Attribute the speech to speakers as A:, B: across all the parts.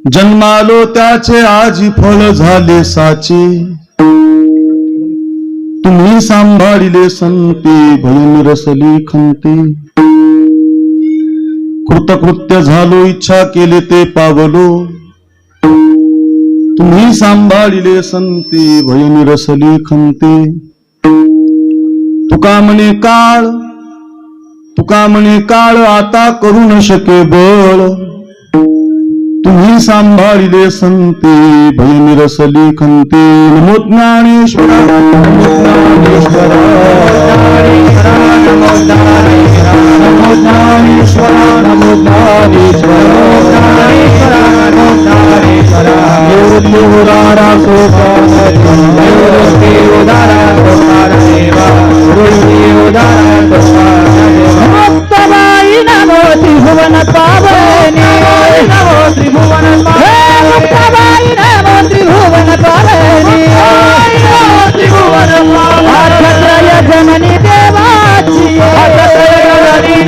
A: जन्मालो त्याचे आजी फळ झाले साचे, तुम्ही सांभाळिले संते भयन रसली खंते. कृतकृत्य झालो इच्छा केले ते पावलो, तुम्ही सांभाळिले संते भयन रसली खंते. तुका म्हणे काळ आता करू न शके बळ, तुम्ही सांभाळिले संते भयन रसली खंते. नमो ज्ञानेश्वरा नमो ज्ञानेश्वरा नमो ज्ञानेश्वरा नमो ज्ञानेश्वरा नमो ज्ञानेश्वरा. निवृत्ती उदारा सोपान निवृत्ती उदारा सोपान देवा निवृत्ती उदारा सोपान देवा. मुक्तबाई नमो त्रिभुवन पावनी नमो त्रिभुवन पावनी मुक्तबाई नमो त्रिभुवन पावनी त्रिभुवन पावनी जननी देवाची जननी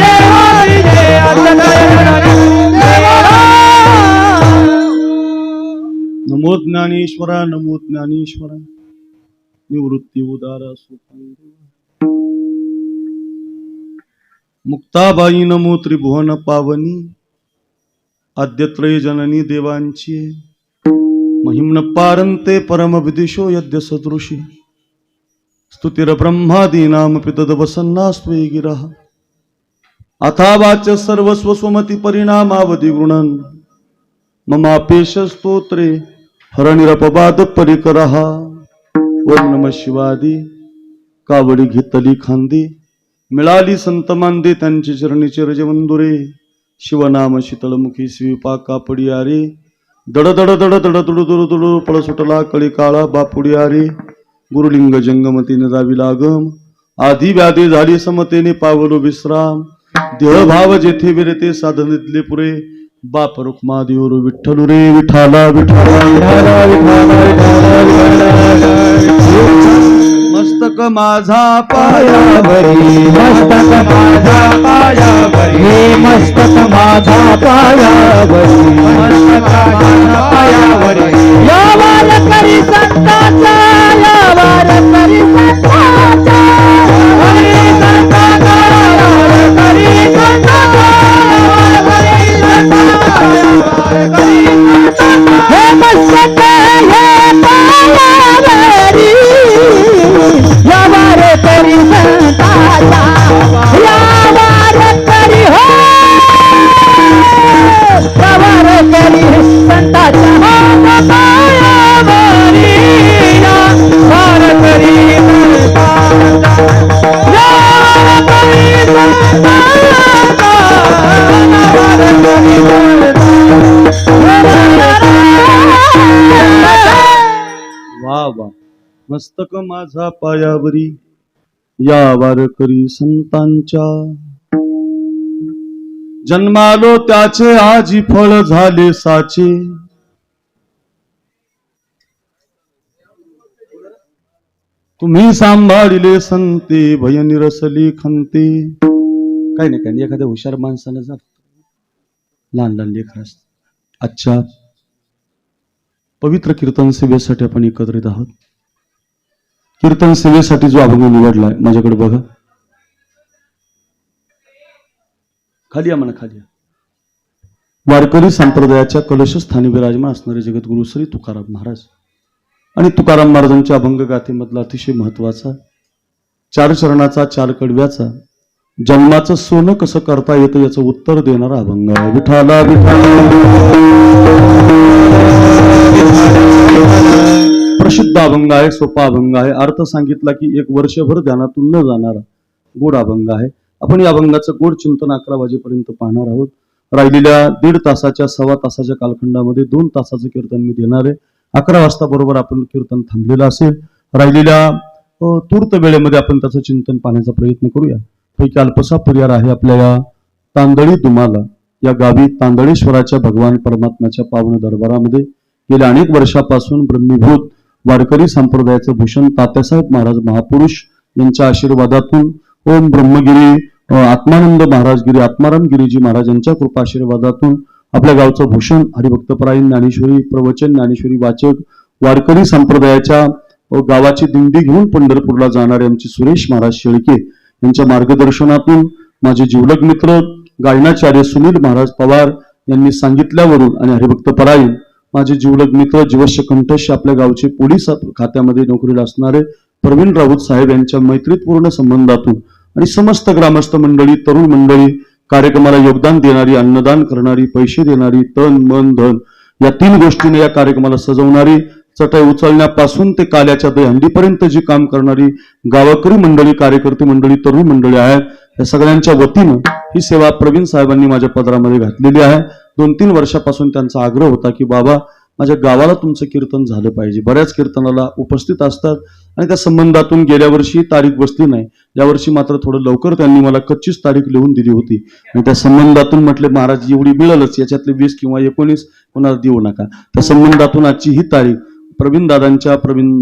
A: नमो ज्ञानेश्वरा नमो ज्ञानेश्वरा निवृत्ती उदारा सोपान. मुक्ताबाई नमो त्रिभुवन पावनी आद्यत्रय जननी देवांची. महिम्न पारंते परम विदिशो यद्य सदृशी स्तुतिर ब्रह्मादीनाम पितद वसन्नास्त्वे गिरः. अथावाच सर्वस्व स्वमती परिणामावधी गृणन् ममापेश स्तोत्रे हरनिरपवाद परिकरः. ओम नमः शिवादी कावडी घेतली खांदी, मिळाली संत मांदे त्यांची चरणी चिरजवंदुरे. शिवनाम शीतळमुखी श्रीपाका पडियारे, दड दड दड दड दुडू दुडू दुडू पळ सुटला कळी काळा बापुडियारे. गुरुलिंग जंगमतीने जावी लागम, आधी व्याधी झाली समतेने पावलो विश्राम. देहभाव जेथे विरते साधनितले पुरे, बाप रुक्मादेवर विठ्ठल रे विठाला विठाला विठाला विठाला. मस्तक माझा पायावरी मस्तक माझा पायावरी मस्तक माझा पायावरी मस्तक माझा पायावरी. यावार करी संताचा यावार करी संताचा हरी संताचा यावार करी संताचा हरी संताचा यावार करी संताचा. हे मस्तक हे पायावरी यावार करी संताचा यावार करी हो यावार करी संताचा पायावरी यावार करी संताचा यावार करी संताचा यावार करी संताचा. वा वा. मस्तक माझा पायावरी या वारकरी संतांच्या, जन्मालो त्याचे आजी फळ झाले साचे. तुम्ही सांभाळिले संते भय निरसली खंते. काही नाही एखाद्या हुशार माणसानं जा, लहान लहान लेकर असतात. अच्छा, पवित्र कीर्तन सेवेसाठी आपण एकत्रित आहोत. कीर्तन सेवेसाठी जो अभंग निवडलाय माझ्याकडे बघा. खाली या म्हणा खाली या. वारकरी संप्रदायाच्या कलशस्थानी विराजमान असणारे जगद्गुरु श्री तुकाराम महाराज आणि तुकाराम महाराजांच्या अभंग गाथेमधला अतिशय महत्वाचा 4 चरणाचा 4 कडव्याचा जन्माचं सोनं कसं करता येतं याचं उत्तर देणारा अभंग आहे. विठाला प्रसिद्ध अभंग आहे, सोपा अभंग आहे. अर्थ सांगितला की 1 वर्षभर ध्यानातून न जाणारा गोड अभंग आहे. आपण या अभंगाचं गोड चिंतन 11 वाजेपर्यंत पाहणार आहोत. राहिलेल्या 1.5 तासाच्या 1.25 तासाच्या कालखंडामध्ये 2 तासाचं कीर्तन मी देणार आहे. 11 वाजता बरोबर आपण कीर्तन थांबलेलं असेल. राहिलेल्या तूर्त वेळेमध्ये आपण त्याचं चिंतन पाहण्याचा प्रयत्न करूया. पैकी अल्पसा पर्याय आहे आपल्या या तांदळी दुमाला या गावी तांदळेश्वराच्या भगवान परमात्म्याच्या पावन दरबारामध्ये गेल्या अनेक वर्षापासून ब्रह्मीभूत वारकरी संप्रदायाचे भूषण तात्यासाहेब महाराज महापुरुष यांच्या आशीर्वादातून ओम ब्रह्मगिरी आत्मानंद महाराजगिरी आत्माराम गिरीजी महाराजांच्या कृपा आशीर्वादातून आपल्या गावचं भूषण हरिभक्तपरायण ज्ञानेश्वरी प्रवचन ज्ञानेश्वरी वाचक वारकरी संप्रदायाच्या गावाची दिंडी घेऊन पंढरपूरला जाणारे आमचे सुरेश महाराज शेळके यांच्या मार्गदर्शनातून माझे जीवलग मित्र गायनाचार्य सुनील महाराज पवार यांनी सांगितल्यावरून आणि हरिभक्तपरायण माझे जीवलग मित्र जीवश्य कंठश आपल्या गावचे पोलीस खात्यामध्ये नोकरीला असणारे प्रवीण राऊत साहेब यांच्या मैत्रीपूर्ण संबंधातून आणि समस्त ग्रामस्थ मंडळी तरुण मंडळी कार्यक्रमाला योगदान देणारी अन्नदान करणारी पैसे देणारी तन मन धन या 3 गोष्टीने या कार्यक्रमाला सजवणारी चटई उचलण्यापासून ते काल्याच्या दहीहंडीपर्यंत जी काम करणारी गावकरी मंडळी कार्यकर्ते मंडळी तरुण मंडळी आहेत या सगळ्यांच्या वतीनं ही सेवा प्रवीण साहेबांनी माझ्या पदरामध्ये घातलेली आहे. 2-3 वर्षापासून त्यांचा आग्रह होता की बाबा माझ्या गावाला तुमचं कीर्तन झालं पाहिजे. बऱ्याच कीर्तनाला उपस्थित असतात आणि त्या संबंधातून गेल्या वर्षी तारीख बसली नाही. यावर्षी मात्र थोडं लवकर त्यांनी मला कच्चीच तारीख लिहून दिली होती आणि त्या संबंधातून म्हटले महाराज एवढी मिळेलच, याच्यातले 20 किंवा 19 कोणाला देऊ नका. त्या संबंधातून आजची ही तारीख प्रवीण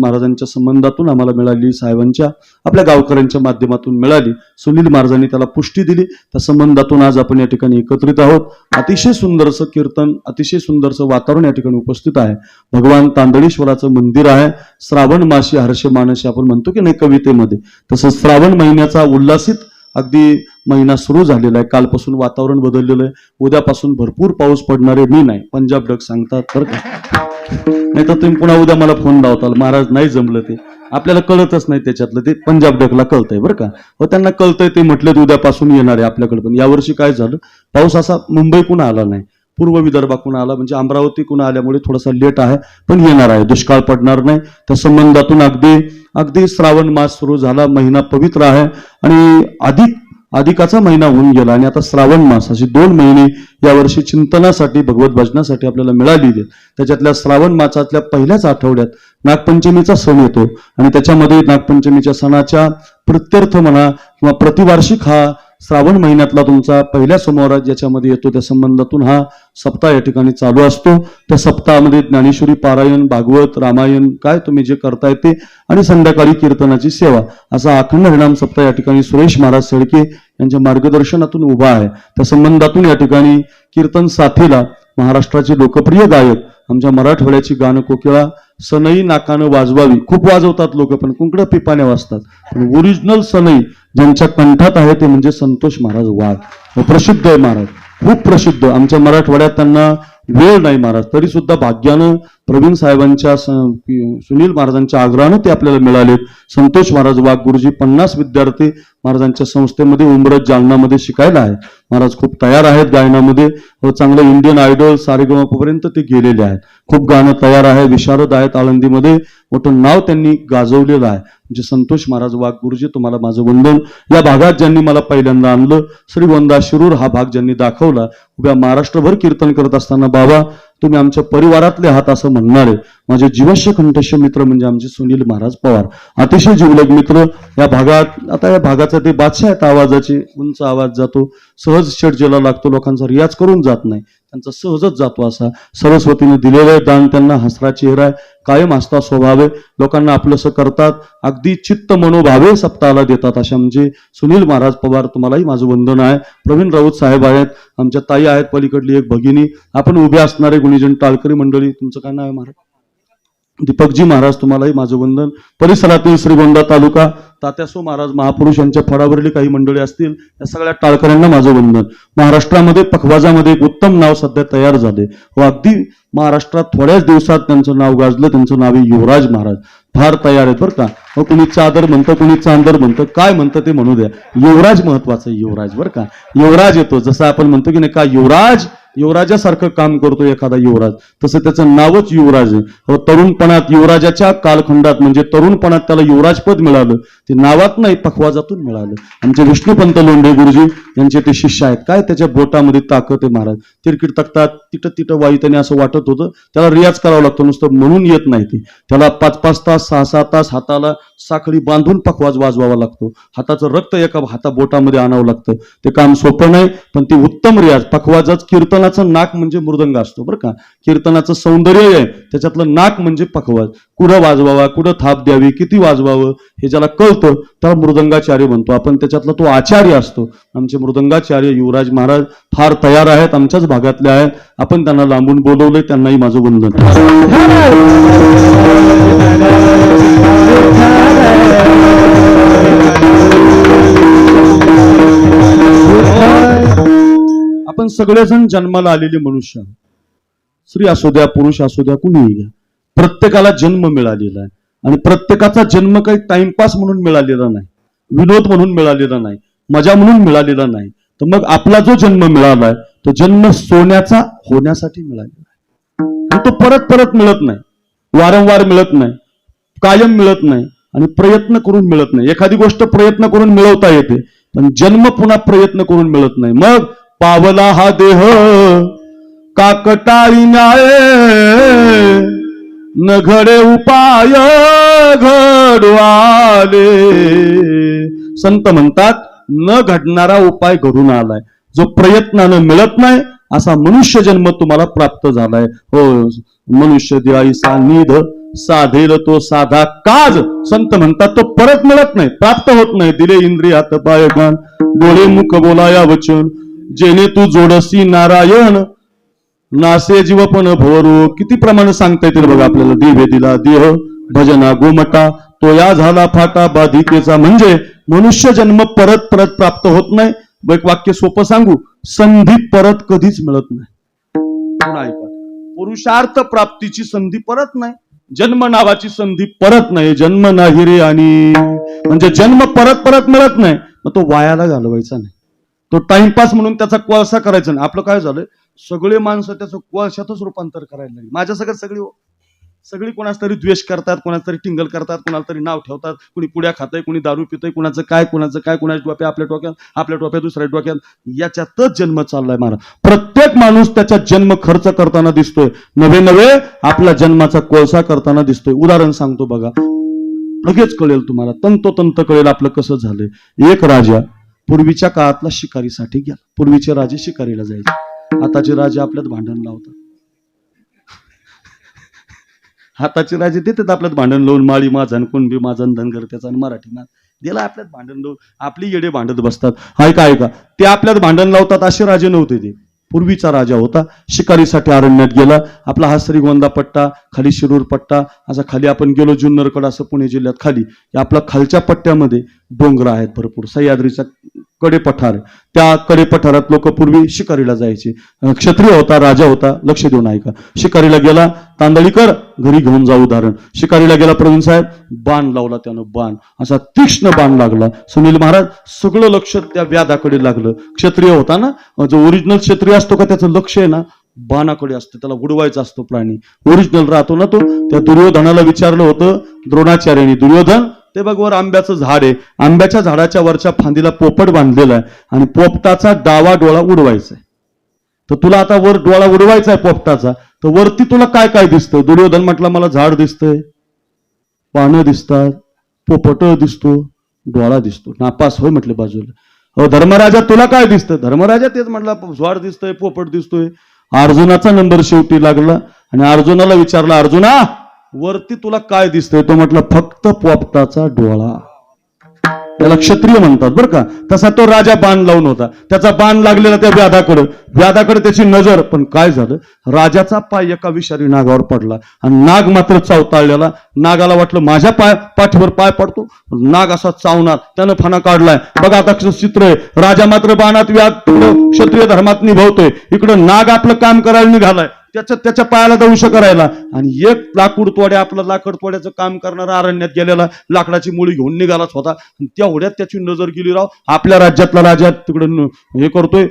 A: महाराजांच्या संबंधातून आम्हाला मिळाली, साहेबांच्या आपल्या गावकऱ्यांच्या माध्यमातून मिळाली. सुनील महाराजांनी त्याला पुष्टी दिली. त्या संबंधातून आज आपण या ठिकाणी एकत्रित आहोत. अतिशय सुंदरसं कीर्तन, अतिशय सुंदरसं वातावरण या ठिकाणी उपस्थित आहे. भगवान तांदळेश्वराचं मंदिर आहे. श्रावण मासी हर्ष मानसी आपण म्हणतो की नाही कवितेमध्ये, तसं श्रावण महिन्याचा उल्हासित अगदी महिना सुरू झालेला आहे. कालपासून वातावरण बदललेलं आहे. उद्यापासून भरपूर पाऊस पडणारे मी नाही, पंजाब ढग सांगतात बरं का. नाही तर तुम्ही पुन्हा उद्या मला फोन लावताल महाराज नाही जमलं, ते आपल्याला कळतच नाही त्याच्यातलं, ते पंजाब ढगला कळतंय बरं का. हो त्यांना कळतंय, ते म्हटले उद्यापासून येणार आहे आपल्याकडे. पण यावर्षी काय झालं, पाऊस असा मुंबईकून आला नाही, पूर्व विदर्भातून आला, म्हणजे अमरावतीकडून आल्यामुळे थोडासा लेट आहे, पण येणार आहे. दुष्काळ पडणार नाही. त्या संबंधातून अगदी श्रावण मास सुरू झाला. महिना पवित्र आहे आणि अधिकाचा महिना होऊन गेला आणि आता श्रावण मास, अशी 2 महिने यावर्षी चिंतनासाठी भगवत भजनासाठी आपल्याला मिळालेली. त्याच्यातल्या श्रावण मासातल्या पहिल्याच आठवड्यात नागपंचमीचा सण येतो आणि त्याच्यामध्ये नागपंचमीच्या सणाच्या प्रत्यर्थ म्हणा किंवा प्रतिवार्षिक हा श्रावण महिन्यातला तुमचा पहिल्या सोमवार ज्याच्यामध्ये येतो, त्या संबंधातून हा सप्ताह या ठिकाणी चालू असतो. त्या सप्ताहामध्ये ज्ञानेश्वरी पारायण, भागवत, रामायण काय तुम्ही जे करताय ते आणि संध्याकाळी कीर्तनाची सेवा, असा अखंड हरिनाम सप्ताह या ठिकाणी सुरेश महाराज शेळके यांच्या मार्गदर्शनातून उभा आहे. त्या संबंधातून या ठिकाणी कीर्तन साथीला महाराष्ट्राचे लोकप्रिय गायक आमच्या मराठवाड्याची गाणं कोकिळा सनई नाकानं वाजवावी, खूप वाजवतात लोक पण कुंकडं पिपाने वाजतात, पण ओरिजिनल सनई ज्यांच्या कंठात आहे ते म्हणजे संतोष महाराज वाघ. प्रसिद्ध आहे महाराज, खूप प्रसिद्ध. आमच्या मराठवाड्यात त्यांना वेळ नाही महाराज, तरी सुद्धा भाग्यानं प्रवीण साहेबांच्या सुनील महाराजांच्या आग्रहानं ते आपल्याला मिळाले. संतोष महाराज वाघ गुरुजी 50 विद्यार्थी महाराजांच्या संस्थेमध्ये उमरत जालनामध्ये शिकायला आहे. महाराज खूप तयार आहेत गायनामध्ये, चांगलं इंडियन आयडॉल सारेगमपर्यंत ते गेलेले आहेत. खूप गाणं तयार आहे, विशारद आहेत. आळंदीमध्ये मोठं नाव त्यांनी गाजवलेलं आहे. म्हणजे संतोष महाराज वाघ गुरुजी तुम्हाला माझं वंदन. या भागात ज्यांनी मला पहिल्यांदा आणलं, श्रीगोंदा शिरूर हा भाग ज्यांनी दाखवला, उभ्या महाराष्ट्रभर कीर्तन करत असताना बाबा तुम्ही आमच्या परिवारातले आहात असं म्हणणारे माझे जीवश्य कंठश्य मित्र म्हणजे आमचे सुनील महाराज पवार, अतिशय जीवलग मित्र. या भागात आता या भागाचा ते बादशाह आहेत आवाजाचे, उंच आवाज जातो, सहज षडजेला लागतो, लोकांचा रियाज करून जात नाही, त्यांचा सहजच जातो. असा सरस्वतीने दिलेलं दान त्यांना, हसरा चेहरा आहे, कायम हसता स्वभाव आहे, लोकांना आपलंसं करतात, अगदी चित्त मनोभावे सप्ताहाला देतात. अशा म्हणजे सुनील महाराज पवार तुम्हालाही माझं वंदन आहे. प्रवीण राऊत साहेब आहेत, आमच्या ताई आहेत, पलीकडली एक भगिनी, आपण उभे असणारे गुणीजन टाळकरी मंडळी, तुमचं काय नाव आहे महाराज? दीपकजी महाराज तुम्हालाही माझं वंदन. परिसरातील श्रीगोंदा तालुका तात्यासो महाराज महापुरुष यांच्या फळावरली काही मंडळी असतील, या सगळ्या टाळकऱ्यांना माझं वंदन. महाराष्ट्रामध्ये पखवाजामध्ये एक उत्तम नाव सध्या तयार झाले व अगदी महाराष्ट्रात थोड्याच दिवसात त्यांचं नाव गाजलं. त्यांचं नाव आहे युवराज महाराज. फार तयार आहेत बरं का. कुणी चादर म्हणतं, कुणी चांदर म्हणतं, काय म्हणतं ते म्हणू द्या, युवराज महत्वाचं आहे. युवराज बरं का, युवराज येतो. जसं आपण म्हणतो की नाही का युवराज, युवराजासारखं काम करतो एखादा युवराज, तसं त्याचं नावच युवराज आहे. तरुणपणात युवराजाच्या कालखंडात म्हणजे तरुणपणात त्याला युवराज पद मिळालं, ते नावात नाही पखवाजातून मिळालं. आमचे विष्णुपंत लोंढे गुरुजी यांचे ते शिष्य आहेत. काय त्याच्या बोटामध्ये ताकद आहे महाराज, तिरकीट तकतात, तिटं वाई त्याने असं वाटत होतं. त्याला रियाज करावा लागतो, नुसतं म्हणून येत नाही ते. त्याला 5-5 तास 6-6 तास हाताला साखळी बांधून पखवाज वाजवावा लागतो. हाताचं रक्त एका हाता बोटामध्ये आणावं लागतं. ते काम सोपं नाही, पण ते उत्तम रियाज. पखवाजाच कीर्तनाचं नाक म्हणजे मृदंग असतो बरं का. कीर्तनाचं सौंदर्य आहे त्याच्यातलं नाक म्हणजे पखवाज. कुठं वाजवावा, कुठं थाप द्यावी, किती वाजवावं हे ज्याला कळतं त्याला मृदंगाचार्य म्हणतो आपण. त्याच्यातला तो आचार्य असतो. आमचे मृदंगाचार्य युवराज महाराज फार तयार आहेत, आमच्याच भागातले आहेत. आपण त्यांना लांबून बोलवलंय, त्यांनाही माझं वंदन. आपण सगळेजण जन्माला आलेले मनुष्य, स्त्री असू द्या, पुरुष असू द्या, कुणीही घ्या, प्रत्येकाला जन्म मिळालेला आहे. आणि प्रत्येकाचा जन्म काही टाइमपास म्हणून मिळालेला नाही, विनोद म्हणून मिळालेला नाही, मजा म्हणून मिळालेला नाही. तर मग आपला जो जन्म मिळालाय तो जन्म सोन्याचा होण्यासाठी मिळालेला आहे. तो परत परत मिळत नाही, वारंवार मिळत नाही, कायम मिळत नाही आणि प्रयत्न करून मिळत नाही. एखादी गोष्ट प्रयत्न करून मिळवता येते, पण जन्म पुन्हा प्रयत्न करून मिळत नाही. मग पावला हा देह काकटाळी न्याय, न घडे उपाय घडवाले. संत म्हणतात न घडणारा उपाय घडून आलाय. जो प्रयत्नानं मिळत नाही असा मनुष्य जन्म तुम्हाला प्राप्त झालाय. हो, मनुष्य दिवाळी सानिध साधेल तो साधा काज. संत म्हणतात तो परत मिळत नाही, प्राप्त होत नाही. दिले इंद्रिय हात पाय कान, डोळे मुख बोलाया वचन, जेणे तू जोडसी नारायण, नासे जीव पण भोरू. किती प्रमाणे सांगता येतील बघा आपल्याला. दिवे दिला देह भजना गोमटा, तो या झाला फाटा बाधिकेचा. म्हणजे मनुष्य जन्म परत परत प्राप्त होत नाही. एक वाक्य सोपं सांगू, संधी परत कधीच मिळत नाही. पुरुषार्थ प्राप्तीची संधी परत नाही, जन्म नावाची संधी परत नाही. जन्म नाही रे आणि म्हणजे जन्म परत परत मिळत नाही. मग तो वायाला घालवायचा नाही, तो टाइमपास म्हणून त्याचा कोळसा करायचा नाही. आपलं काय झालं, सगळे माणसं त्याचं कोळशातच रूपांतर करायला लागली. माझ्या सगळी कोणाच तरी द्वेष करतात, कोणाच तरी टिंगल करतात, कोणाला तरी नाव ठेवतात. कुणी पुड्या खातंय, कुणी दारू पितंय, कुणाचं काय कुणाच्या टोप्या आपल्या टोप्या दुसऱ्या डोक्यात. याच्यातच जन्म चाललाय महाराज. प्रत्येक माणूस त्याचा जन्म खर्च करताना दिसतोय, नवे आपला जन्माचा कोळसा करताना दिसतोय. उदाहरण सांगतो बघा, लगेच कळेल तुम्हाला, तंतोतंत कळेल आपलं कसं झालंय. एक राजा पूर्वीच्या काळातला शिकारीसाठी गेला. पूर्वीचे राजे शिकारीला जायचे, आताचे राजे आपल्यात भांडण लावतात. हाताचे राजे देतात आपल्यात भांडण लावून, माळी माझा, कुणबी माझा, धनगर त्याचा, मराठी माझ दिला आपल्यात भांडण लावून. आपली येडे भांडत बसतात. ऐका ते आपल्यात भांडण लावतात. असे राजे नव्हते ते. पूर्वीचा राजा होता, शिकारीसाठी अरण्यात गेला. आपला हा श्रीगोंदा पट्टा, खाली शिरूर पट्टा, असा खाली आपण गेलो जुन्नरकडे, असं पुणे जिल्ह्यात खाली आपला खालच्या पट्ट्यामध्ये डोंगर आहेत भरपूर, सह्याद्रीचा कडे पठार. त्या कडे पठारात लोक पूर्वी शिकारीला जायचे. क्षत्रिय होता, राजा होता. लक्ष देऊन ऐका. शिकारीला गेला तांदळीकर, घरी घेऊन जाऊ उदाहरण. शिकारीला गेला प्रवीण साहेब, बाण लावला त्यानं, बाण असा तीक्ष्ण बाण लागला. सुनील महाराज सगळं लक्ष त्या व्याधाकडे लागलं. क्षत्रिय होता ना, जो ओरिजिनल क्षत्रिय असतो का त्याचं लक्ष आहे ना बाणाकडे असतं, त्याला उडवायचा असतो प्राणी, ओरिजिनल राहतो ना तो. त्या दुर्योधनाला विचारलं होतं द्रोणाचार्यांनी, दुर्योधन ते बघ वर आंब्याचं झाड आहे, आंब्याच्या झाडाच्या वरच्या फांदीला पोपट बांधलेला आहे आणि पोपटाचा डावा डोळा उडवायचा आहे. तर तुला आता वर डोळा उडवायचा आहे पोपटाचा, तर वरती तुला काय काय दिसतं? दुर्योधन म्हटलं मला झाड दिसतंय, पानं दिसतात, पोपट दिसतो, डोळा दिसतो. नापास होय म्हटले बाजूला. हो धर्मराजा तुला काय दिसतं? धर्मराजा तेच म्हटला झाड दिसतंय, पोपट दिसतोय. अर्जुनाचा नंबर शेवटी लागला आणि अर्जुनाला विचारला, अर्जुना वरती तुला काय दिसतंय? तो म्हटलं फक्त पोपटाचा डोळा. त्याला क्षत्रिय म्हणतात बरं का. तसा तो राजा बाण लावून होता, त्याचा बाण लागलेला त्या व्याधाकडे त्याची नजर. पण काय झालं, राजाचा पाय एका विषारी नागावर पडला आणि नाग मात्र चावताळलेला. नागाला वाटलं माझ्या पाठीवर पाय पडतो, नाग असा चावणार, त्यानं फणा काढलाय. बघा आता चित्र आहे, राजा मात्र बाणात व्याध क्षत्रिय धर्मात निभावतोय, इकडं नाग आपलं काम करायला निघालाय त्याच्या पायाला दंश करायला. आणि एक लाकूड तोड्या, आपलं लाकड तोड्याचं काम करणारा अरण्यात गेलेला लाकडाची मुळी घेऊन निघालाच होता. तेवढ्यात त्याची नजर गेली राव, आपल्या राज्यातला राजा तिकडं हे करतोय,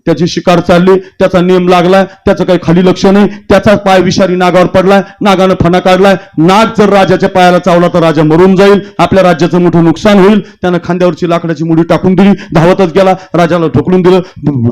A: त्याची शिकार चालली, त्याचा नेम लागलाय, त्याचं काही खाली लक्ष नाही, त्याचा पाय विषारी नागावर पडलाय, नागानं फणा काढलाय. नाग जर राजाच्या पायाला चावला तर राजा मरून जाईल, आपल्या राज्याचं मोठं नुकसान होईल. त्यानं खांद्यावरची लाकडाची मुळी टाकून दिली, धावतच गेला, राजाला ढकलून दिलं,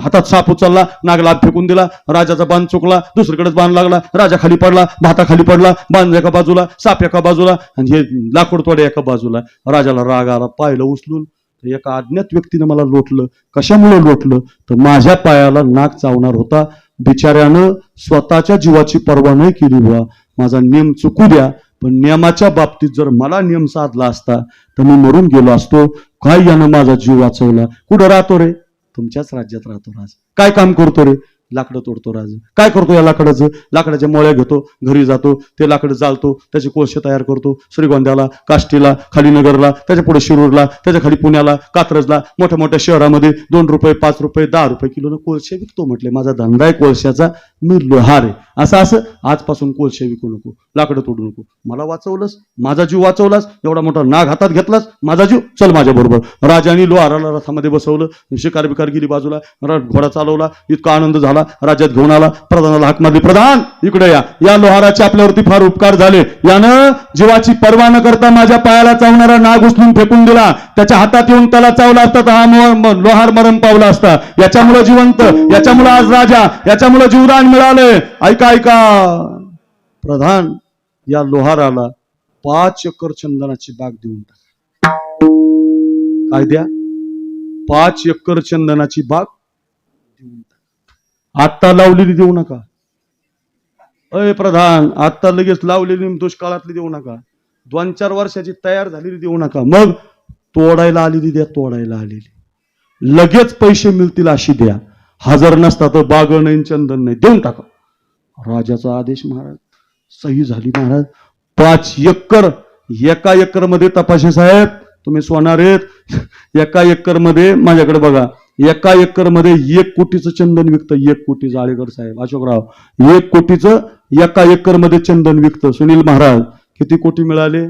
A: हातात साप उचलला, नागला फेकून दिला, राजाचा बाण चुकला, दुसरीकडेच बाण लागला, राजा खाली पडला, भाता खाली पडला, बाण एका बाजूला, साप एका बाजूला आणि हे लाकूड तोडे एका बाजूला. राजाला राग आला, पाहिलं उचलून, एका अज्ञात व्यक्तीने मला लोटलं. कशामुळे लोटलं तर माझ्या पायाला नाग चावणार होता, बिचाऱ्यानं स्वतःच्या जीवाची पर्वा नाही केली बुवा, माझा नियम चुकू द्या, पण नियमाच्या बाबतीत जर मला नियम साधला असता तर मी मरून गेलो असतो. काय यानं माझा जीव वाचवला. कुठं राहतो रे? तुमच्याच राज्यात राहतो राज. काय काम करतो रे? लाकडं तोडतो राज. काय करतो या लाकडाचं? लाकडाच्या मोळ्या घेतो, घरी जातो, ते लाकडं जाळतो, त्याचे कोळसे तयार करतो, श्रीगोंद्याला, काष्टीला, खाली नगरला, त्याच्या पुढे शिरूरला, त्याच्या खाली पुण्याला, कात्रजला, मोठ्या मोठ्या शहरामध्ये 2 रुपये, 5 रुपये, 10 रुपये किलोनं कोळसे विकतो. म्हटले माझा धंदा आहे कोळशाचा, मी लोहार आहे. असं आजपासून कोळसे विकू नको, लाकडं तोडू नको. मला वाचवलंस, माझा जीव वाचवलास, एवढा मोठा नाग हातात घेतलास, माझा जीव, चल माझ्या बरोबर. राजाने लोहाराला रथामध्ये बसवलं, शिकार बिकार गेली बाजूला, घोडा चालवला, इतका आनंद झाला, राज्यात घेऊन आला, प्रधानाला हाक मारली, प्रधान इकडे या लोहाराचे आपल्यावरती फार उपकार झाले, यानं जीवाची पर्वा न करता माझ्या पायाला चावणारा नाग उचलून फेकून दिला, त्याच्या हातात येऊन त्याला चावला असता तर हा लोहार मरण पावला असता. याच्यामुळे जिवंत, याच्यामुळे आज राजा, याच्यामुळे जीवदान मिळाले. ऐका ऐका प्रधान, या लोहाराला 5 एकर चंदनाची बाग देऊन टाका. काय द्या? 5 एकर चंदनाची बाग देऊन टाका. आत्ता लावलेली देऊ नका. अय प्रधान, आत्ता लगेच लावलेली दुष्काळातली देऊ नका. 2-4 वर्षाची तयार झालेली देऊ नका. मग तोडायला आलेली द्या, तोडायला आलेली. लगेच पैसे मिळतील अशी द्या. हजर नसता तर बाग नाही, चंदन नाही, देऊन टाका. राजाचा आदेश महाराज. सही झाली महाराज. 5 एकर. एका एकर मध्ये तपाशे साहेब तुम्ही सोनार आहेत. एका एकर मध्ये माझ्याकडे बघा, एका एकर मध्ये 1 कोटीचं चंदन विकतं. 1 कोटी. जाळेकर साहेब, अशोकराव, 1 कोटीचं एका एकर मध्ये चंदन विकतं. सुनील महाराज, किती कोटी मिळाले?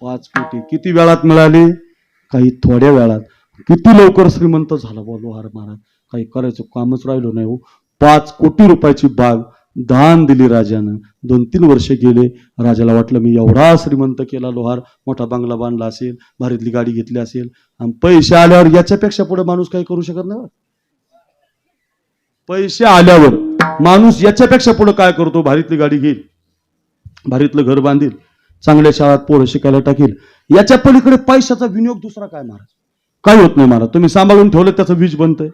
A: 5 कोटी. किती वेळात मिळाले? काही थोड्या वेळात. किती लवकर श्रीमंत झाला बा लोहार महाराज. काही करायचं कामच राहिलो नाही हो. 5 कोटी रुपयाची बाग दान दिली राजानं. 2-3 वर्ष गेले. राजाला वाटलं मी एवढा श्रीमंत केला लोहार, मोठा बंगला बांधला असेल, भारीतली गाडी घेतली असेल, आणि पैसे आल्यावर याच्यापेक्षा पुढे माणूस काही करू शकत नाही. पैसे आल्यावर माणूस याच्यापेक्षा पुढे काय करतो? भारीतली गाडी घेईल, भारीतलं घर बांधील, चांगल्या शाळेत पोरं शिकायला टाकील. याच्या पलीकडे पैशाचा विनियोग दुसरा काय महाराज? काही होत नाही महाराज. तुम्ही सांभाळून ठेवलं त्याचं वीज बनतंय,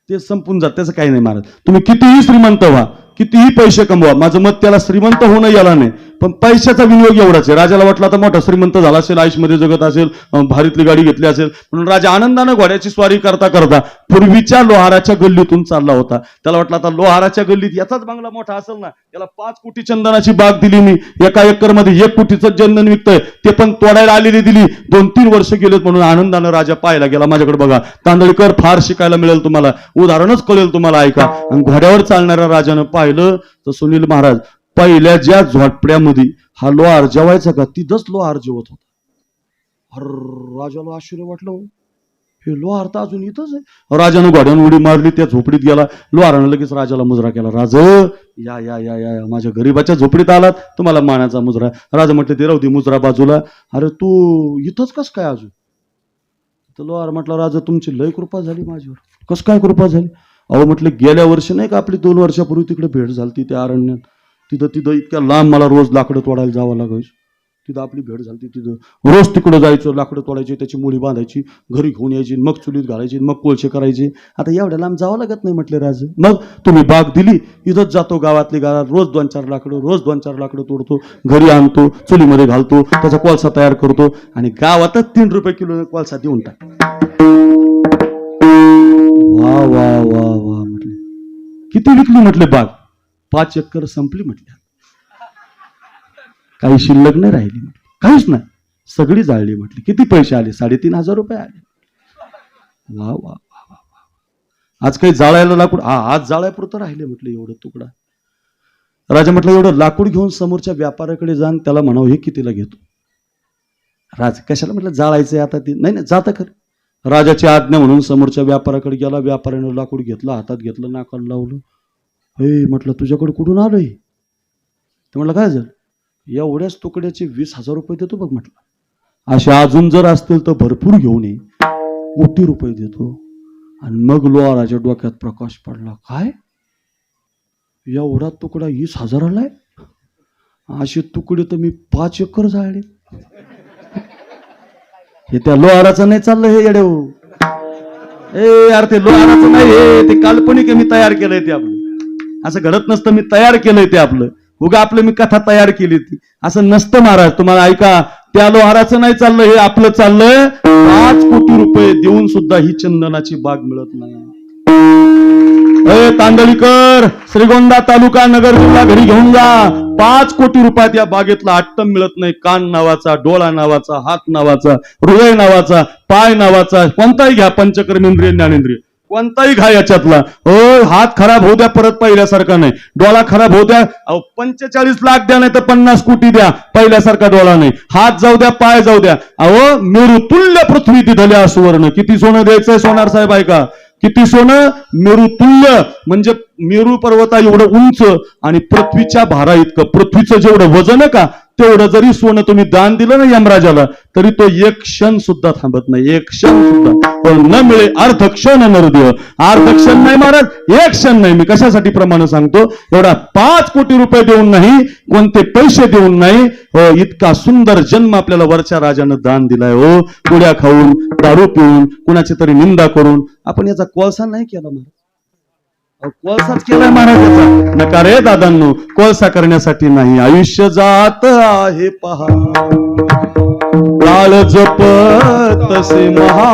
A: ते संपून जात, त्याचं काही नाही महाराज. तुम्ही कितीही श्रीमंत व्हा, कितीही पैसे कमवा, माझं मत त्याला श्रीमंत होणं याला नाही, पण पैशाचा विनियोग एवढाच आहे. राजाला वाटला तर मोठा श्रीमंत झाला असेल, आयुष्यमध्ये जगत असेल, भारीतली गाडी घेतली असेल, म्हणून राजा आनंदानं घोड्याची स्वारी करता करता पूर्वीच्या लोहाराच्या गल्लीतून चालला होता. त्याला वाटलं आता लोहाराच्या गल्लीत याचाच बंगला मोठा असेल ना, त्याला 5 कोटी चंदनाची बाग दिली मी, एका एकर मध्ये 1 कोटीचं चंदन विकतंय, ते पण तोडायला आलेली दिली. 2-3 वर्ष गेलेत म्हणून आनंदानं राजा पाहायला गेला. माझ्याकडे बघा तांदळकर, फार शिकायला मिळेल तुम्हाला, उदाहरणच कळेल तुम्हाला, ऐका. आणि घोड्यावर चालणाऱ्या राजानं पाहिलं तर सुनील महाराज, पहिल्या ज्या झोपड्यामध्ये हा लोहार जेवायचा का, तिथंच लोहार जेवत होता. राजाला आश्चर्य वाटलं, हे लोहार तर अजून इथंच आहे. राजानं घोड्यानं उडी मारली, त्या झोपडीत गेला. लोहारानं लगेच राजाला मुजरा केला. राज, या या या या माझ्या गरीबाच्या झोपडीत आलात, तुम्हाला मानाचा मुजरा. राजा म्हटलं ते राहू दे, मुजरा बाजूला. अरे तू इथंच कस काय अजून? तर लोहार म्हटलं, राजा तुमची लय कृपा झाली माझ्यावर. कस काय कृपा झाली? अहो म्हटलं, गेल्या वर्षी नाही का आपली 2 वर्षापूर्वी तिकडे भेट झाली त्या अरण्यात, तिथं इतक्या लांब मला रोज लाकडं तोडायला जावं लागायचं. तिथं आपली भेट झाली. तिथं रोज तिकडं जायचं, लाकडं तोडायची, त्याची मुळी बांधायची, घरी घेऊन यायची, मग चुलीत घालायची, मग कोळशे करायचे. आता एवढ्या लांब जावं लागत नाही म्हटले राज. मग तुम्ही बाग दिली, इथंच जातो गावातली गावात, रोज 2-4 लाकडं तोडतो, घरी आणतो, चुलीमध्ये घालतो, त्याचा कोळसा तयार करतो, आणि गावातच 3 रुपये किलो कोळसा देऊन टाक. वा वा वा वा म्हटले. किती विकली म्हटले बाग? 5 एकर संपली म्हटल्या. काही शिल्लक नाही राहिली म्हटली, काहीच नाही, सगळी जाळली म्हटली. किती पैसे आले? 3,500 रुपये आले. वा वा वा. आज काही जाळायला लाकूड, आज जाळायपुरतं राहिले म्हटलं एवढं तुकडा. राजा म्हटलं, एवढं लाकूड घेऊन समोरच्या व्यापाऱ्याकडे जाण, त्याला म्हणावं हे कितीला घेतो? राज कशाला म्हटलं जाळायचंय आता, ते नाही जातं खरं. राजाची आज्ञा म्हणून समोरच्या व्यापाऱ्याकडे गेला. व्यापाऱ्यानं लाकूड घेतलं, हातात घेतलं, नाकाला लावलं. हे म्हटलं, तुझ्याकडे कुठून आलंय? ते म्हटलं, काय झालं? एवढ्याच तुकड्याचे 20,000 रुपये देतो बघ म्हटलं. असे अजून जर असतील तर भरपूर घेऊन ये, कोटी रुपये देतो. आणि मग लोहाराच्या डोक्यात प्रकाश पडला. काय, एवढा तुकडा 20,000 आलाय? असे तुकडे तर मी 5 एकर जाळले. हे त्या लोहाराचं नाही चाललं हे येडे. यार ते लोहाराचं नाही, हे ते काल्पनिक मी तयार केलंय ते आपलं. असं घडत नसतं. मी तयार केलंय ते आपलं, उगा आपलं मी कथा तयार केली ती, असं नसतं महाराज. तुम्हाला ऐका, त्या लोहाराचं नाही चाललं, हे आपलं चाललंय. 5 कोटी रुपये देऊन सुद्धा ही चंदनाची बाग मिळत नाही. तांदळीकर, श्रीगोंदा तालुका, नगर जिल्हा घरी घेऊन जा. 5 कोटी रुपयात या बागेतला आट्टम मिळत नाही. कान नावाचा, डोळा नावाचा, हात नावाचा, हृदय नावाचा, पाय नावाचा, कोणताही घ्या, पंचकर्मेंद्रिय, ज्ञानेंद्रिय, कोणताही घ्या याच्यातला. हो, हात खराब होऊ द्या, परत पहिल्यासारखा नाही. डोळा खराब होऊ द्या, 45 लाख द्या, नाही तर 50 कोटी द्या, पहिल्यासारखा डोळा नाही. हात जाऊ द्या, पाय जाऊ द्या. अहो, मेरुतुल्य पृथ्वी दिधल्या सुवर्ण. किती सोनं द्यायचंय सोनार साहेब, ऐका, किती सोनं? मेरुतुल्य म्हणजे मेरू पर्वता एवढं उंच आणि पृथ्वीच्या भारा इतकं, पृथ्वीचं जेवढं वजन आहे का तेवढं जरी सोनं तुम्ही दान दिलं ना यमराजाला, तरी तो एक क्षण सुद्धा थांबत नाही, एक क्षण सुद्धा. पण न मिळे अर्ध क्षण नरदेव, अर्ध क्षण नाही महाराज, एक क्षण नाही. मी कशासाठी प्रमाण सांगतो, एवढा 5 कोटी रुपये देऊन नाही, कोणते पैसे देऊन नाही, हो, इतका सुंदर जन्म आपल्याला वरच्या राजानं दान दिलाय. हो, पुड्या खाऊन, दारू पिऊन, कुणाची तरी निंदा करून आपण याचा कोळसा नाही केला महाराज. कोळसाच केलाय महाराजाचा. नका रे दादांनो, कोळसा करण्यासाठी नाही. आयुष्य जात आहे पहा, काळ जपतसे महा,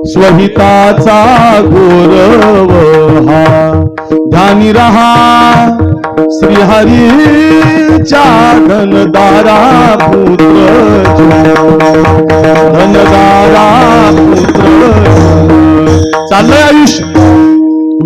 A: स्वहिताचा गौरव हा. ध्यानी रहा श्रीहरीच्या धनदारा पुत्र, धनदारा पुत्र. चाललंय आयुष्य,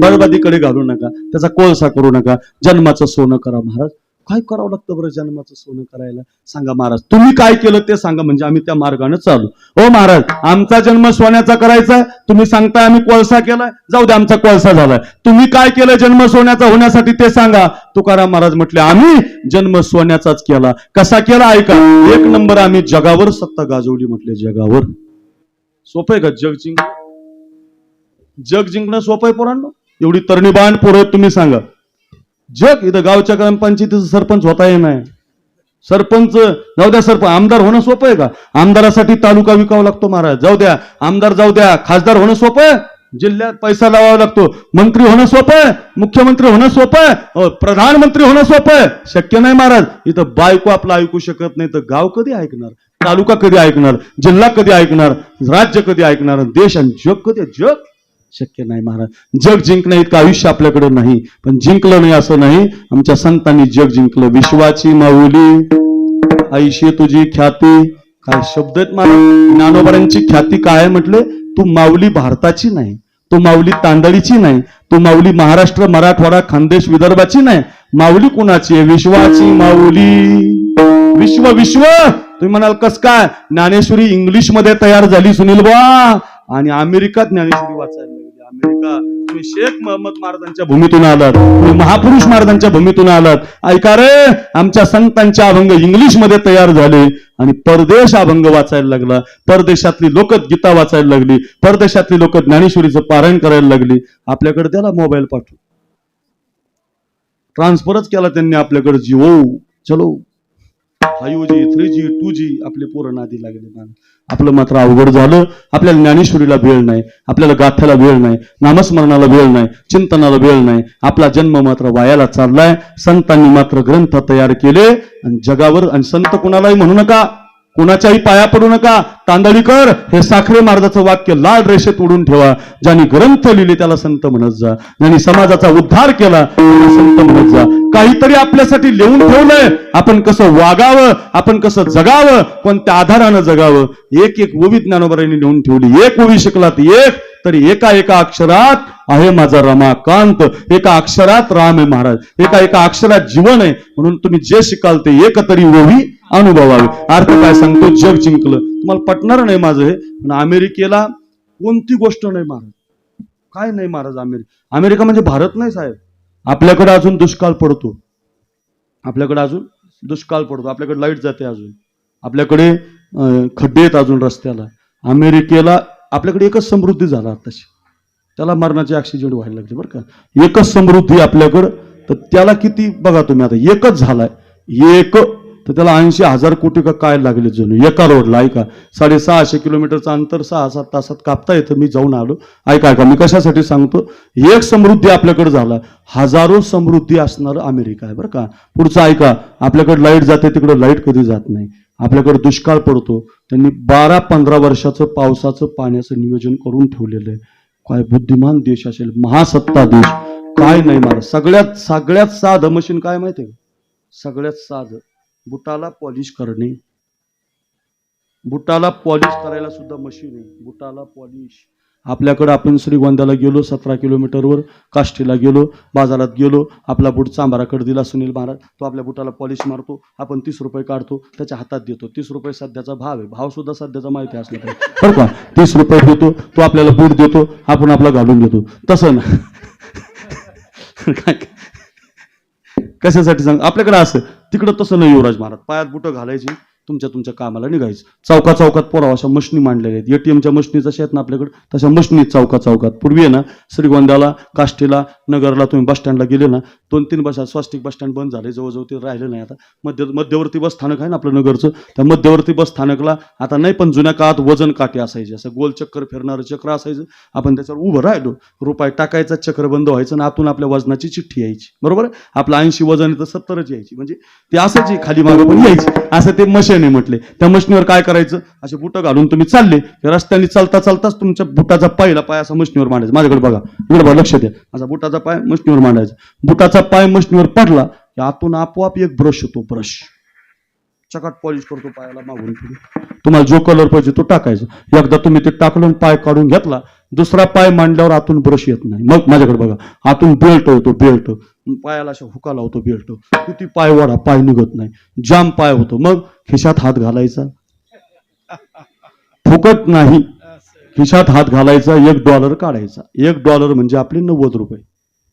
A: बरबादीकडे घालू नका, त्याचा कोळसा करू नका. जन्माचं सोनं करा महाराज. काय करावं लागतं बरं जन्माचं सोनं करायला, सांगा महाराज. तुम्ही काय केलं ते सांगा, म्हणजे आम्ही त्या मार्गाने चालू. हो महाराज, आमचा जन्म सोन्याचा करायचा, तुम्ही सांगताय आम्ही कोळसा केलाय, जाऊ दे, आमचा कोळसा झालाय. तुम्ही काय केलं जन्म सोन्याचा होण्यासाठी ते सांगा. तुकाराम महाराज म्हटले, आम्ही जन्म सोन्याचाच केला. कसा केला ऐका. 1 नंबर, आम्ही जगावर सत्ता गाजवली. म्हटले जगावर. सोपं आहे का जग जिंक? जग जिंकणं सोपं आहे पोरांनो? एवढी तरणीबाण पोरं, तुम्ही सांगा. जग इथं गावच्या ग्रामपंचायतीचं सरपंच होता येणार, सरपंच जाऊ द्या, सरपंच आमदार होणं सोपं आहे का? आमदारासाठी तालुका विकावा लागतो महाराज. जाऊ द्या, आमदार जाऊ द्या, खासदार होणं सोपं आहे? जिल्ह्यात पैसा लावावा लागतो. मंत्री होणं सोपं आहे? मुख्यमंत्री होणं सोपं आहे? प्रधानमंत्री होणं सोपं आहे? शक्य नाही महाराज. इथं बायको आपलं ऐकू शकत नाही तर गाव कधी ऐकणार? तालुका कधी ऐकणार? जिल्हा कधी ऐकणार? राज्य कधी ऐकणार? देश आणि जग कधी? जग शक्य नाही महाराज. जग जिंकणं इतकं आयुष्य आपल्याकडे नाही, पण जिंकलं नाही असं नाही. आमच्या संतांनी जग जिंकलं. विश्वाची माऊली आईशी तुझी ख्याती. काय शब्द आहेत महाराज. ज्ञानोबांची ख्याती काय म्हटले? तू माऊली भारताची नाही, तू माऊली तांदळीची नाही, तू माऊली महाराष्ट्र, मराठवाडा, खानदेश, विदर्भाची नाही. माऊली कुणाची आहे? विश्वाची माऊली. विश्व विश्व तुम्ही म्हणाल कस काय? ज्ञानेश्वरी इंग्लिश मध्ये तयार झाली सुनील बुवा, आणि अमेरिकात ज्ञानेश्वरी वाचायला लागली. अमेरिका. तुम्ही शेख महम्मद महाराजांच्या भूमीतून आलात, तुम्ही महापुरुष महाराजांच्या भूमीतून आलात. ऐका रे, आमच्या संतांचे अभंग इंग्लिश मध्ये तयार झाले आणि परदेश अभंग वाचायला लागला. परदेशातली लोक गीता वाचायला लागली, परदेशातली लोक ज्ञानेश्वरीचं पारायण करायला लागली. आपल्याकडे त्याला मोबाईल पाठवू, ट्रान्सफरच केला त्यांनी आपल्याकडे. जिओ चलो 5G 3G 2G आपले पोरं नादी लागले. आपलं मात्र अवघड झालं. आपल्याला ज्ञानेश्वरीला वेळ नाही, आपल्याला गाथ्याला वेळ नाही, नामस्मरणाला वेळ नाही, चिंतनाला वेळ नाही. आपला जन्म मात्र वायाला चाललाय. संतांनी मात्र ग्रंथ तयार केले आणि जगावर. आणि संत कुणालाही म्हणू नका, कुणाच्याही पाया पडू नका. तांदळीकर हे साखरे महाराजाचं वाक्य लाल रेषेत ओढून ठेवा. ज्यांनी ग्रंथ लिहिले त्याला संत म्हणत जा, ज्यांनी समाजाचा उद्धार केला त्याला संत म्हणत जा. काहीतरी आपल्यासाठी लिहून ठेवलंय. आपण कसं वागावं, आपण कसं जगावं, कोणत्या आधारानं जगावं. एक एक ओवी ज्ञानोबांनी लिहून ठेवली. एक ओवी शिकलात एक तरी एका एका अक्षरात आहे माझा रमाकांत. एका अक्षरात राम आहे महाराज, एका एका अक्षरात जीवन आहे. म्हणून तुम्ही जे शिकाल ते एक तरी ओवी अनुभवावे. अर्थ काय सांगतो? जग जिंकलं. तुम्हाला पटणार नाही माझं हे, पण अमेरिकेला कोणती गोष्ट नाही महाराज, काय नाही महाराज. अमेरिका म्हणजे भारत नाही साहेब. आपल्याकडे अजून दुष्काळ पडतो, आपल्याकडे अजून दुष्काळ पडतो, आपल्याकडे लाईट जाते अजून, आपल्याकडे खड्डे आहेत अजून रस्त्याला. अमेरिकेला आपल्याकडे एकच समृद्धी झाला आताशी, त्याला मरणाचे ऍक्सिडेंट व्हायला लागले बरं का. एकच समृद्धी आपल्याकडं, तर त्याला किती बघा तुम्ही. आता एकच झालाय, एक तर त्याला 80,000 कोटी का काय लागले जणू एका रोडला. ऐका, 650 किलोमीटरचं अंतर 6-7 तासात कापता येतं. मी जाऊन आलो. ऐका मी कशासाठी सांगतो. एक समृद्धी आपल्याकडे झाला, हजारो समृद्धी असणार अमेरिका आहे बरं का. पुढचं ऐका, आपल्याकडे लाईट जाते, तिकडे लाईट कधी जात नाही. आपल्याकडे दुष्काळ पडतो, त्यांनी 12-15 वर्षाचं पावसाचं पाण्याचं नियोजन करून ठेवलेलं आहे. काय बुद्धिमान देश असेल, महासत्ता देश. काय नाही महाराज, सगळ्यात साधं मशीन काय माहितीये का? सगळ्यात साधं, बुटाला पॉलिश करणे. बुटाला पॉलिश करायला सुद्धा मशीन आहे. बुटाला पॉलिश आपल्याकडे, आपण श्रीगोंद्याला गेलो 17 किलोमीटरवर, काष्टीला गेलो, बाजारात गेलो, आपला बूट चांभाराकडे दिला सुनील महाराज, तो आपल्या बुटाला पॉलिश मारतो. आपण 30 रुपये काढतो, त्याच्या हातात देतो. 30 रुपये सध्याचा भाव आहे, भाव सुद्धा सध्याचा माहिती असला पाहिजे बरं का. 30 रुपये देतो, तो आपल्याला बूट देतो, आपण आपला घालून घेतो. तसं ना काय कशासाठी सांग, आपल्याकडे असं, तिकडं तसं नाही. युवराज महाराज पायात बुटं घालायची, तुमच्या कामाला निघायचं. चौकात पोराव अशा मशनी मांडलेल्या आहेत. एटीएमच्या मशनी जशा आहेत ना आपल्याकडे, तशा मशनी चौकात. पूर्वी आहे ना श्रीगोंद्याला, काष्टीला, नगरला तुम्ही बस स्टँडला गेले ना, 2-3 बस, स्वस्तिक बस स्टँड बंद झाले, जवळजवळ ते राहिलं नाही आता. मध्यवर्ती बस स्थानक आहे ना आपलं नगरचं, त्या मध्यवर्ती बस स्थानकला आता नाही, पण जुन्या काळात वजन काठी असायची, असं गोल चक्कर फिरणारं चक्र असायचं. आपण त्याच्यावर उभं राहिलो, रुपये टाकायचा, चक्र बंद व्हायचं आणि आतून आपल्या वजनाची चिठ्ठी यायची. बरोबर, आपलं 80 वजन तर 70च यायची. म्हणजे ते असायची, खाली मागं पण यायची. असं ते मशीन आहे म्हटले. त्या मशनीवर काय करायचं, असे बुटं घालून तुम्ही चालले, रस्त्याने चालताच तुमच्या बुटाचा पहिला पाय असा मशनीवर मांडायचा. माझ्याकडे बघा, इकडे बघा, लक्ष द्या. असा बुटाचा पाय मशनीवर मांडायचा. बुटाचा पाय मशनीवर पडला की आतून आपोआप एक ब्रश होतो. ब्रश चकाट पॉलिश करतो पायाला मागून. तुम्हाला जो कलर पाहिजे तो टाकायचा. एकदा तुम्ही ते टाकलं, पाय काढून घेतला, दुसरा पाय मांडल्यावर आतून ब्रश येत नाही. मग माझ्याकडे बघा, आतून बेल्ट होतो. बेल्ट पायाला अशा हुका लावतो. बेल्ट किती पाय वाढा, पाय निघत नाही, जाम पाय होतो. मग खिशात हात घालायचा, फुकट नाही, खिशात हात घालायचा, $1 काढायचा. $1 म्हणजे आपले 90 रुपये.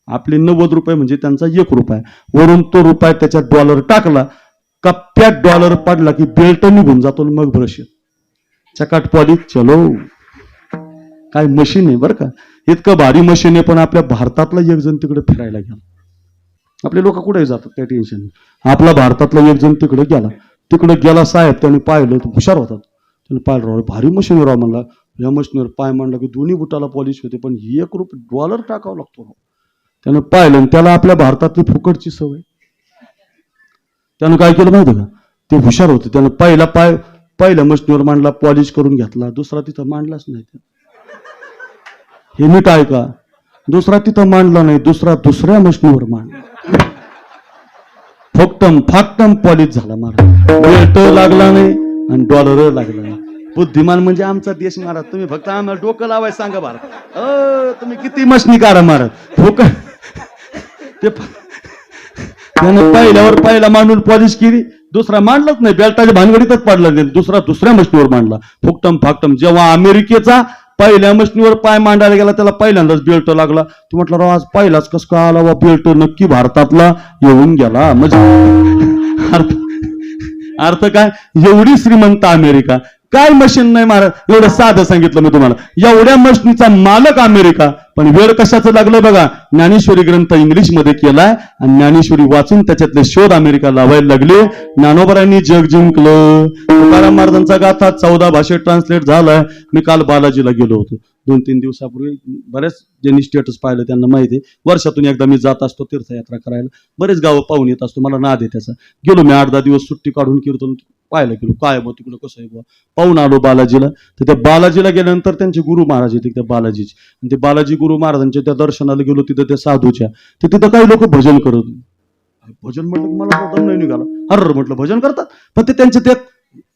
A: आपले 90 रुपये म्हणजे त्यांचा $1. वरून तो रुपया त्याच्यात डॉलर टाकला, कप्प्यात $1 पडला की बेल्ट निघून जातो. मग ब्रश येत, चकाट पॉलिश. चलो, काय मशीन आहे बरं का. इतकं भारी मशीन आहे. पण आपल्या भारतातला एक जण तिकडे फिरायला गेला. आपले लोक कुठे जातात काही टेन्शन नाही. आपला भारतातला एक जण तिकडे गेला साहेब, त्याने पाहिलं, हुशार होतात, त्याने पाहिलं, राव भारी मशीनवर राव म्हणला. या मशीनवर पाय मांडला की दोन्ही बुटाला पॉलिश होते, पण $1 टाकावं लागतो राव. त्यानं पाहिलं, त्याला आपल्या भारतातली फुकटची सवय. त्यानं काय केलं माहिती का, ते हुशार होते. त्यानं पहिला पाय पहिल्या मशीनवर मांडला, पॉलिश करून घेतला. दुसरा तिथं मांडलाच नाही. हे नीट ऐका, दुसरा तिथं मांडला नाही, दुसऱ्या मशीनवर मांडला. फाकटम पॉलिश झाला महाराज. बेल्ट लागला नाही आणि $1 लागला नाही. बुद्धिमान म्हणजे आमचा देश महाराज. तुम्ही फक्त आम्हाला डोकं लावायचं सांगा महाराज. तुम्ही किती मशनी काढा महाराज. त्याने पहिला मांडून पॉलिश केली, दुसरा मांडलाच नाही, बेल्टाच्या भानगडीतच पडला नाही. दुसऱ्या मशनीवर मांडला. फाकटम. जेव्हा अमेरिकेचा पहिल्या मशनीवर पाय मांडायला गेला, त्याला पहिल्यांदाच बेल्ट लागला. तू म्हटलं, राव आज पहिलाच कस का आला वा बेल्ट, नक्की भारतातला येऊन गेला. म्हणजे अर्थ काय, एवढी श्रीमंत अमेरिका, काय मशीन नाही महाराज. एवढं साधं सांगितलं मी तुम्हाला. एवढ्या मशीनीचा मालक अमेरिका, पण वेळ कशाचं लागलं बघा. ज्ञानेश्वरी ग्रंथ इंग्लिशमध्ये केलाय आणि ज्ञानेश्वरी वाचून त्याच्यातले शोध अमेरिका लावायला लागले. ज्ञानोबरांनी जग जिंकलं. तुकाराम महाराजांचा गाथा 14 भाषेत ट्रान्सलेट झालाय. मी काल बालाजीला गेलो होतो 2-3 दिवसापूर्वी. बरेच ज्यांनी स्टेटस पाहिलं त्यांना माहिती आहे, वर्षातून एकदा मी जात असतो तीर्थयात्रा करायला. बरेच गावं पाहून येत असतो, मला नाद आहे त्याचा. गेलो मी 8-10 दिवस सुट्टी काढून कीर्तन पाहायला गेलो. काय मग तिकडं कसं आहे बुवा, पाहून आलो बालाजीला. तर त्या बालाजीला गेल्यानंतर त्यांचे गुरु महाराज येते त्या बालाजीचे, आणि ते बालाजी गुरु महाराजांच्या त्या दर्शनाला गेलो. तिथं त्या साधूच्या, तर तिथं काही लोक भजन करत. भजन म्हटलं मला दम नाही निघाला. अरे म्हटलं भजन करतात, पण ते त्यांचे ते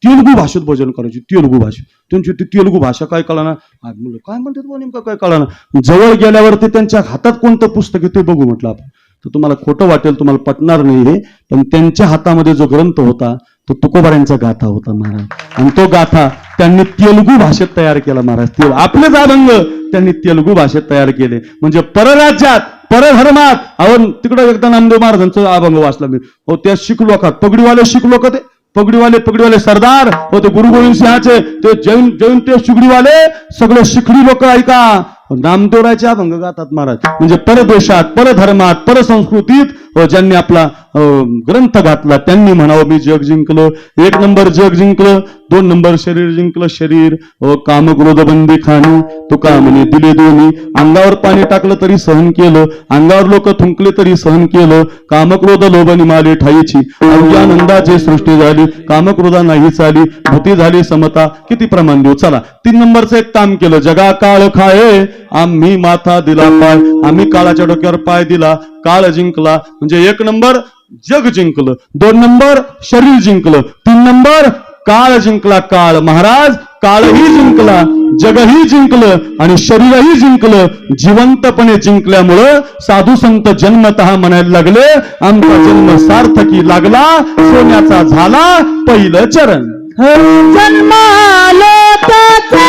A: तेलुगू भाषेत भजन करायचे. तेलुगू भाषेत त्यांची ती तेलुगू भाषा काय कळाना. म्हणलं काय म्हणतात नेमकं काय कळाना. जवळ गेल्यावरती त्यांच्या हातात कोणतं पुस्तक आहे ते बघू म्हटलं आपण. तर तुम्हाला खोटं वाटेल, तुम्हाला पटणार नाही हे, पण त्यांच्या हातामध्ये जो ग्रंथ होता तो तुकोबारांचा गाथा होता महाराज. आणि तो गाथा त्यांनी तेलुगू भाषेत तयार केला महाराज. आपलेच अभंग त्यांनी तेलुगू भाषेत तयार केले. म्हणजे परराज्यात, परधर्मात. अहो तिकडं एकदा नामदेव महाराजांचा अभंग वाचला मी. हो त्या शीख लोकात, पगडीवाले शीख लोक, ते पगडीवाले सरदार होते गुरु गोविंद सिंहाचे, ते जैन ते शिगडीवाले सगळे शिखडी लोक. ऐका, नामदेवरायचे अभंग गातात महाराज. म्हणजे परदेशात, परधर्मात, परसंस्कृतीत ज्यांनी आपला ग्रंथ घातला त्यांनी म्हणावं मी जग जिंकलं. 1 नंबर जग जिंकलं. 2 नंबर शरीर जिंकलं. शरीर काम क्रोध बंदी खाणी तुका म्हणे दिले दोन्ही. अंगावर पाणी टाकलं तरी सहन केलं, अंगावर लोक थुंकले तरी सहन केलं. कामक्रोध लोभनी माले ठाईची अवघ्यानंदाची सृष्टी झाली. कामक्रोधा नाही चाली भूती झाली समता. किती प्रमाण देऊ. चला 3 नंबरचं एक काम केलं. जगा काळ खाये आम्ही माथा दिला पाय. आम्ही काळाच्या डोक्यावर पाय दिला, काळ जिंकला. म्हणजे 1 नंबर जग जिंकलं, 2 नंबर शरीर जिंकलं, 3 नंबर काळ जिंकला. काळ महाराज काळही जिंकला, जगही जिंकलं आणि शरीरही जिंकलं. जिवंतपणे जिंकल्यामुळं साधू संत जन्मतः म्हणायला लागले आमचा जन्म सार्थकी लागला. सोन्याचा झाला पहिलं चरण.
B: जन्मालो त्याचे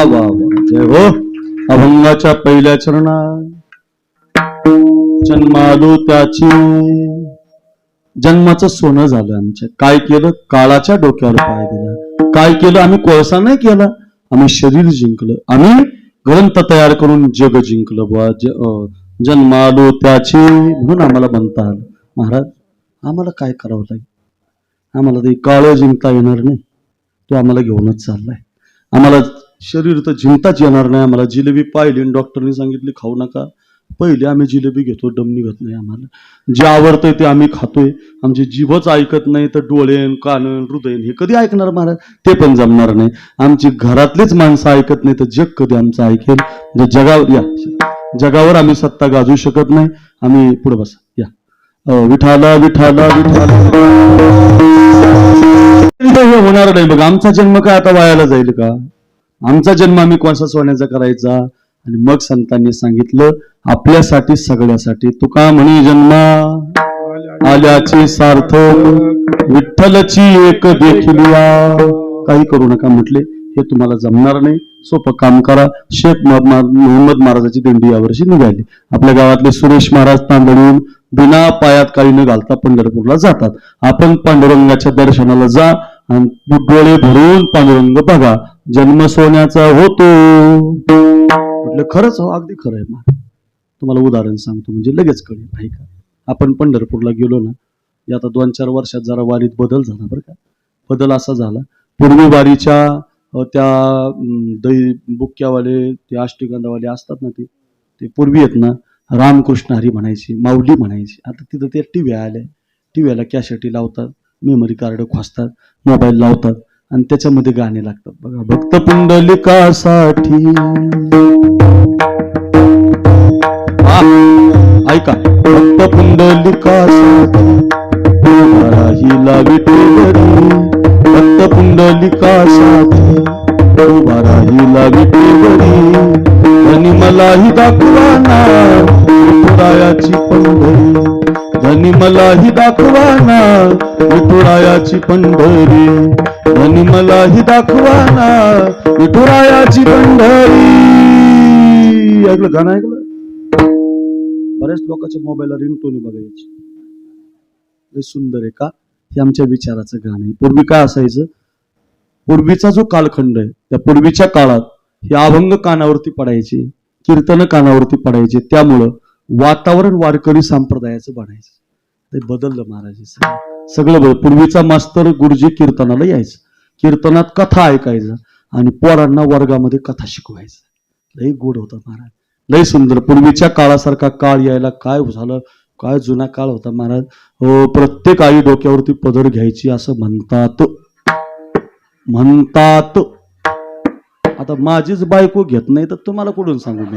B: जन्मालो
A: अभंगाच्या पहिल्या चरणात जन्मालो त्याची जन्माचं सोनं झालं आमच्या. काय केलं? काळाच्या डोक्यावर पाय दिला. काय केलं? आम्ही कोळसा नाही केला, आम्ही शरीर जिंकलं. आम्ही ग्रंथ तयार करून जग जिंकलं. बुवा जन्मालो त्याची म्हणून आम्हाला म्हणता आलं. महाराज आम्हाला काय करावं लागेल? आम्हाला ते काळ जिंकता येणार नाही, तो आम्हाला घेऊनच चाललाय. आम्हाला शरीर तर जिंकताच येणार नाही. आम्हाला जिलेबी पाहिली आणि डॉक्टरनी सांगितली खाऊ नका. पहिले आम्ही जिलेबी घेतो, दम निघत नाही आम्हाला. जे आवडतंय ते आम्ही खातोय. आमची जीभच ऐकत नाही तर डोळे कान हृदय हे कधी ऐकणार महाराज? ते पण जमणार नाही. आमची घरातलीच माणसं ऐकत नाही तर जग कधी आमचं ऐकेल? जगावर आम्ही सत्ता गाजवू शकत नाही. आम्ही पुढे बसा या विठाला विठाला विठाला हे होणार नाही. बघ आमचा जन्म काय आता वायाला जाईल का? आमचा जन्म आम्ही कोणसा सोन्याचा करायचा? आणि मग संतांनी सांगितलं आपल्यासाठी सगळ्यासाठी. तुका म्हणी जन्मा आल्याचे सार्थक विठ्ठलची एक देखील या. काही करू नका म्हटले, हे तुम्हाला जमणार नाही, सोपं काम करा. शेख मोहम्मद महाराजाची दिंडी यावर्षी निघाली. आपल्या गावातले सुरेश महाराज तांदळून बिना पायात काही न घालता पंढरपूरला जातात. आपण पांडुरंगाच्या दर्शनाला जा आणि डोळे भरून पांडुरंग बघा, जन्म सोन्याचा होतो. म्हटलं खरंच हो, अगदी खरं आहे. मा तुम्हाला उदाहरण सांगतो म्हणजे लगेच कळेल नाही का. आपण पंढरपूरला गेलो ना, या आता 2-4 वर्षात जरा वारीत बदल झाला बरं का. बदल असा झाला, पूर्वी वारीच्या त्या दही बुक्क्यावाले ते अष्टगंधावाले असतात ना, ते पूर्वी आहेत ना रामकृष्ण हरी म्हणायची, माऊली म्हणायची. आता तिथं ते टीव्ही आल्या, टीव्हीला कॅसेटी लावतात, मेमरी कार्ड खोसतात, मोबाईल लावतात आणि त्याच्यामध्ये गाणे लागतात बघा. भक्त पुंडलिकासाठी ऐका, भक्त पुंडलिकासाठी राहिला विठेवरी, भक्त पुंडलिकासाठी उभा राहिला विठेवरी, धनी मलाही दाखवाना विठुरायाची पंढरी, धनी मलाही दाखवाना विठुरायाची पंढरी, धनी मलाही दाखवाना विठुरायाची पंढरी. ऐकलं गाणं ऐकलं? बऱ्याच लोकांच्या मोबाईलला रिंगटोन बघायची. लय सुंदर आहे का? हे आमच्या विचाराचं गाणं आहे. पूर्वी काय असायचं, पूर्वीचा जो कालखंड आहे त्या पूर्वीच्या काळात हे अभंग कानावरती पडायचे, कीर्तन कानावरती पडायचे, त्यामुळं वातावरण वारकरी संप्रदायाचं बनायचं. ते बदललं महाराज सगळं. पूर्वीचा मास्तर गुरुजी कीर्तनाला यायचं, कीर्तनात कथा ऐकायचं आणि पोरांना वर्गामध्ये कथा शिकवायचं. लय गोड होता महाराज, लय सुंदर. पूर्वीच्या काळासारखा काळ यायला काय झालं, काय जुना काळ होता महाराज. प्रत्येक आई डोक्यावरती पदर घ्यायची असं म्हणतात. आता माझीच बायको घेत नाही तर तुम्हाला कुठून सांगू मी?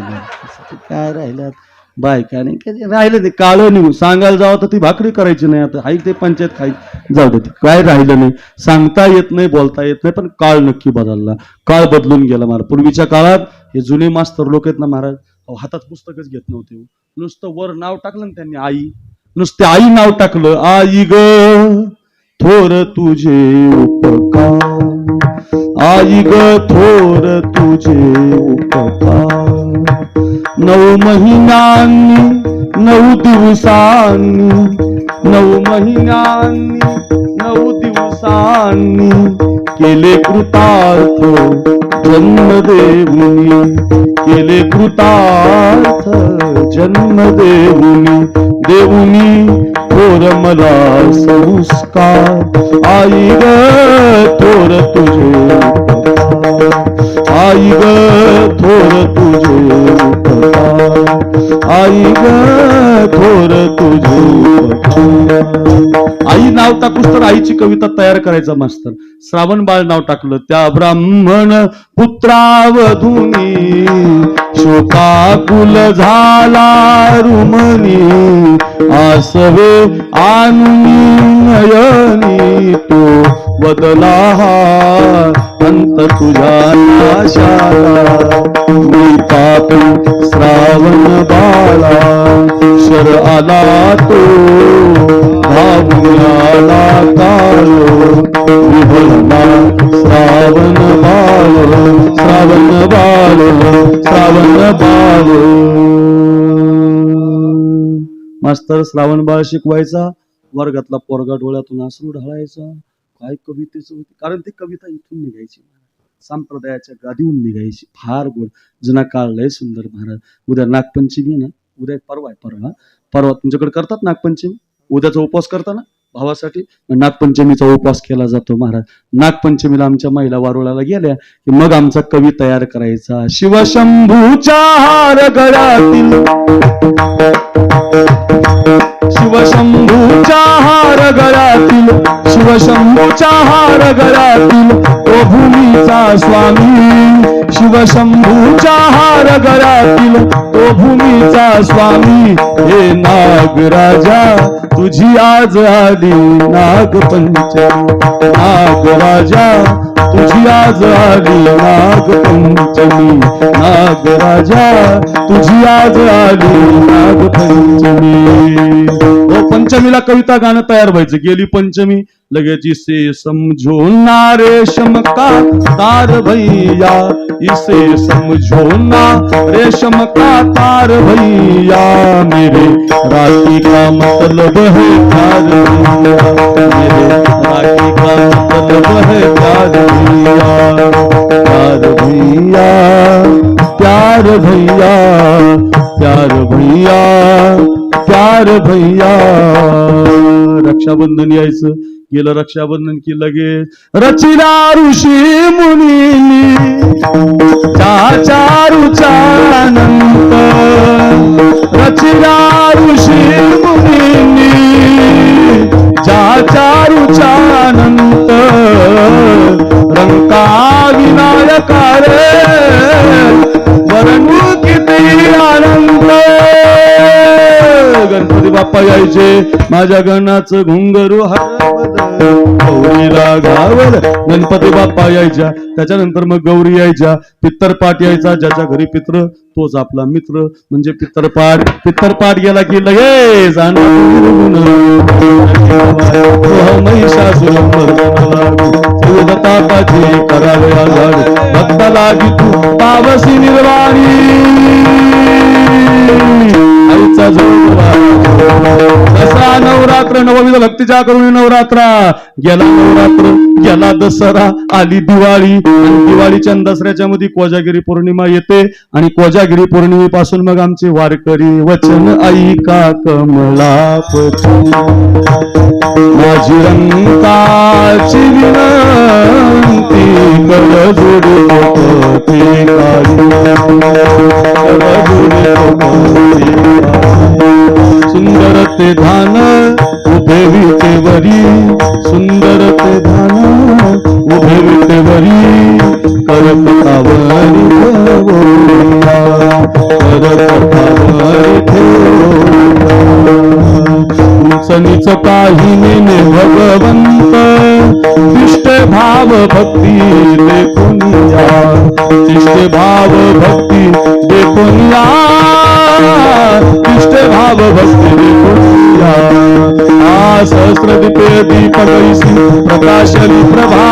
A: काय राहिलं बायका नाही काय राहिलं, ते काळं निघून सांगायला जावं तर ती भाकरी करायची नाही. आता हाई ते पंचायत खाई जाऊ दे, काय राहिलं नाही, सांगता येत नाही, बोलता येत नाही. पण काळ नक्की बदलला, काळ बदलून गेला महाराज. पूर्वीच्या काळात हे जुने मास्तर लोक आहेत ना महाराज, हातात पुस्तकच घेत नव्हते. नुसतं वर नाव टाकलं ना त्यांनी, आई, नुसते आई नाव टाकलं, आई ग थोर तुझे उपकार, आई ग थोर तुझे उपकार. 9 महिन्यांनी 9 दिवसांनी, 9 महिन्यांनी 9 दिवसांनी केले कृतार्थ जन्मदेवनी, केले कृतार्थ जन्मदेवनी, देवनी थोर मला संस्कार. आई ग थोर तुझे उपकार, आई ग थोर तुझे उपकार, आई ग थोर तुझे उपकार. आई नाव टाकूस तर आईची कविता तयार करायचा मास्तर. श्रावण बाळ नाव टाकलं, त्या ब्राह्मण पुत्रावधूनी शोकाकुल झाला रुमनी, आसवे आणूनी नयनी तो बदला अंत तुझ्या नाशाला. मी पापी श्रावण बाळा शर आला तो भावुला काळो, विभलना श्रावण बाळ, श्रावण बाळ, श्रावण बाळ. मास्तर श्रावण बाळ शिकवायचा, वर्गातला पोरगा डोळ्यातून अश्रू ढाळायचा. काय कवितेचं होती, कारण ती कविता इथून निघायची, संप्रदायाच्या गादीहून निघायची. फार गोड जुना काळ, लय सुंदर महाराज. उद्या नागपंचमी ना, उद्या परवा आहे, परवा तुमच्याकडे करतात नागपंचमी. उद्याचा उपवास करता ना भावासाठी, नागपंचमीचा उपवास केला जातो महाराज. नागपंचमीला आमच्या महिला वारुळाला गेल्या की मग आमचा कवी तयार करायचा. शिवशंभूच्या हार गळ्यातील, शिवशंभूच्या हार गळ्यातील, शिवशंभूच्या हार गळ्यातील, ओ भूमीचा स्वामी, शिव शंभूच्या हार गळ्यातील तो भूमीचा स्वामी हे नागराजा तुझी आज आली नागपंचमी नागराजा तुझी आज आली नागपंचमी नागराजा तुझी आज आली नागपंचमी. ओ पंचमीला कविता गाणं तयार व्हायचं. गेली पंचमी लगेच इसे समझो ना रेशम का तार भैया इसे समझो ना रेशम का तार भैया मेरे राखी का मतलब है प्यार भैया मेरे राखी का मतलब है प्यार भैया प्यार भैया प्यार भैया प्यार भैया प्यार भैया. रक्षाबंधन यायचं. गेलं रक्षाबंधन की लगेच रचिला ऋषी मुनी चारुचा अनंत रचिला ऋषी मुनी चारुचा अनंत रंका विनायका रे वरणू किती आनंद. गणपती बाप्पा यायचे माझ्या गणाचं घुंगरू गौरीला घावल. गणपती बाप्पा यायच्या. त्याच्यानंतर मग गौरी यायच्या. पित्तरपाठ यायचा. ज्याच्या घरी पित्र तोच आपला मित्र म्हणजे पित्तरपाठ. पित्तरपाठ गेला की लगेच महिषासुरमर्दनाची करावे आघाड भक्त लागी तू पावसी निर्वाणी आईचा दसरा नवरात्र नवविध भक्तीच्या करून नवरात्रा गेला. नवरात्र गेला दसरा आली दिवाळी आणि दिवाळीच्या दसऱ्याच्या मध्ये कोजागिरी पौर्णिमा येते आणि कोजागिरी पौर्णिमेपासून मग आमचे वारकरी वचन ऐका कमलापती माझी रंकाची विनंती करजुडी सुंदर ते धान उभे विटेवरी सुंदर ते धान उभे विटेवरी करपतावरी उंचनीच काही नेने भगवंत तिष्ठे भाव भक्ती देखुनिया तिष्ठे भाव भक्ती देखुनिया तिष्ठे भाव भक्ती देखुनिया. आ सहस्र दीपे दीपकैसी प्रकाशली प्रभा